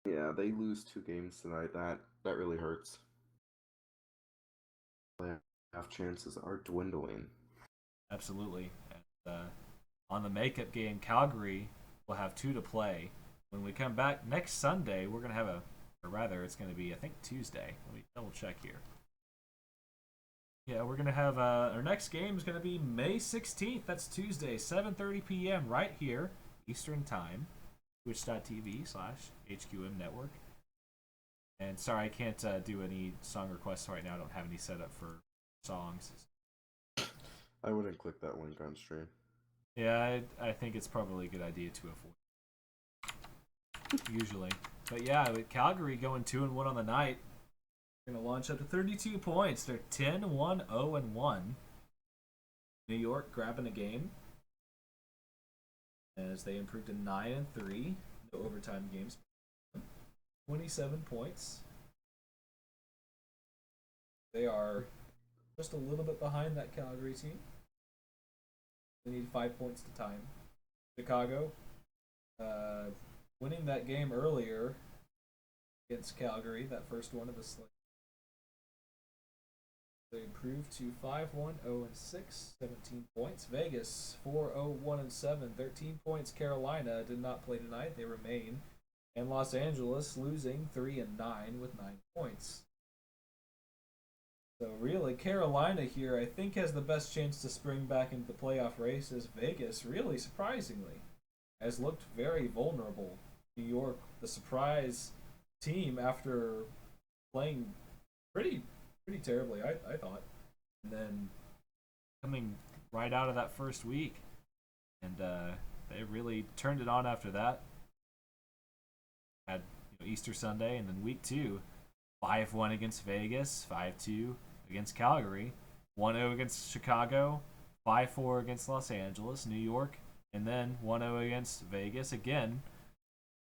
Yeah, they lose 2 games tonight. That really hurts. Playoff chances are dwindling. Absolutely. And, on the makeup game, Calgary will have 2 to play. When we come back next Sunday, we're going to have a Or rather, it's going to be, I think, Tuesday. Let me double check here. Yeah, we're going to have our next game is going to be May 16th. That's Tuesday, 7:30 p.m. right here, Eastern Time, twitch.tv/HQM Network. And sorry, I can't do any song requests right now. I don't have any set up for songs. I wouldn't click that link on stream. Yeah, I think it's probably a good idea to avoid. Usually. But yeah, with Calgary going 2-1 on the night, they're going to launch up to 32 points. They're 10-1-0-1. New York grabbing a game as they improved to 9-3. No overtime games. 27 points. They are just a little bit behind that Calgary team. They need 5 points to tie. Chicago, winning that game earlier against Calgary, that first one of the slate. They improved to 5-1-0-6, 17 points. Vegas 4-0-1-7, 13 points. Carolina did not play tonight; they remain. And Los Angeles losing 3-9 with 9 points. So really, Carolina here, I think, has the best chance to spring back into the playoff race. As Vegas, really surprisingly, has looked very vulnerable. New York, the surprise team after playing pretty terribly, I thought, and then coming right out of that first week, and they really turned it on after that. Had Easter Sunday, and then week 2, 5-1 against Vegas, 5-2 against Calgary, 1-0 against Chicago, 5-4 against Los Angeles, New York, and then 1-0 against Vegas again,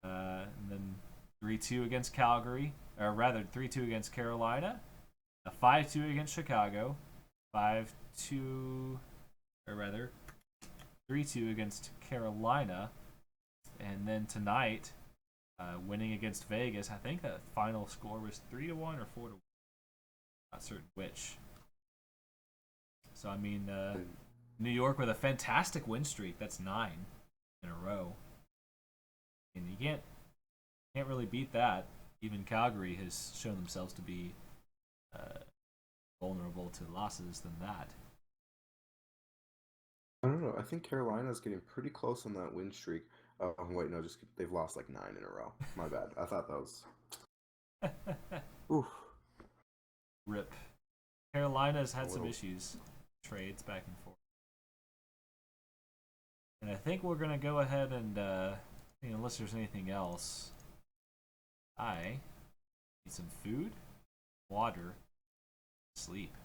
and then 3-2 against Calgary, or rather 3-2 against Carolina, a 5-2 against Chicago, 5-2, or rather 3-2 against Carolina, and then tonight, winning against Vegas. I think that final score was 3-1 or 4-1. Not certain which. So I mean, New York with a fantastic win streak. That's 9 in a row, and you can't really beat that. Even Calgary has shown themselves to be vulnerable to losses than that. I don't know. I think Carolina's getting pretty close on that win streak. Oh wait, no, just they've lost like 9 in a row. My bad. I thought that was. Oof. Rip. Carolina's had some issues, trades back and forth, and I think we're gonna go ahead and unless there's anything else, I need some food, water, sleep.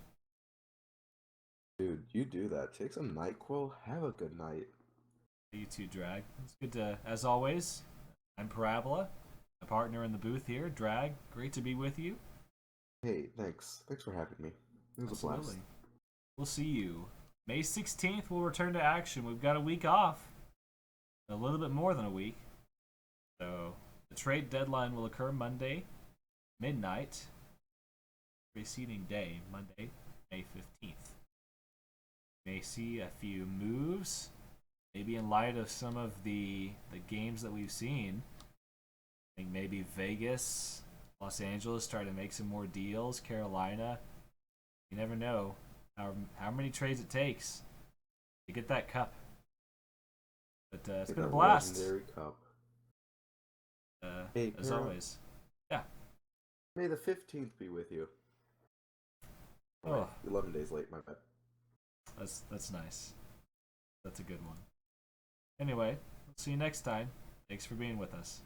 Dude, you do that. Take some NyQuil. Have a good night. You too, Drag. It's good to, as always. I'm Parabola, a partner in the booth here. Drag, great to be with you. Hey, thanks. Thanks for having me. It was Absolutely. a blast. We'll see you. May 16th, we'll return to action. We've got a week off. A little bit more than a week. So, the trade deadline will occur Monday, midnight. Preceding day, Monday, May 15th. May see a few moves. Maybe in light of some of the games that we've seen. I think maybe Vegas, Los Angeles try to make some more deals. Carolina. You never know how many trades it takes to get that cup. But it's been a blast. Legendary cup. Hey, as always. Yeah. May the 15th be with you. Oh, 11 days late, my bad. That's nice. That's a good one. Anyway, we'll see you next time. Thanks for being with us.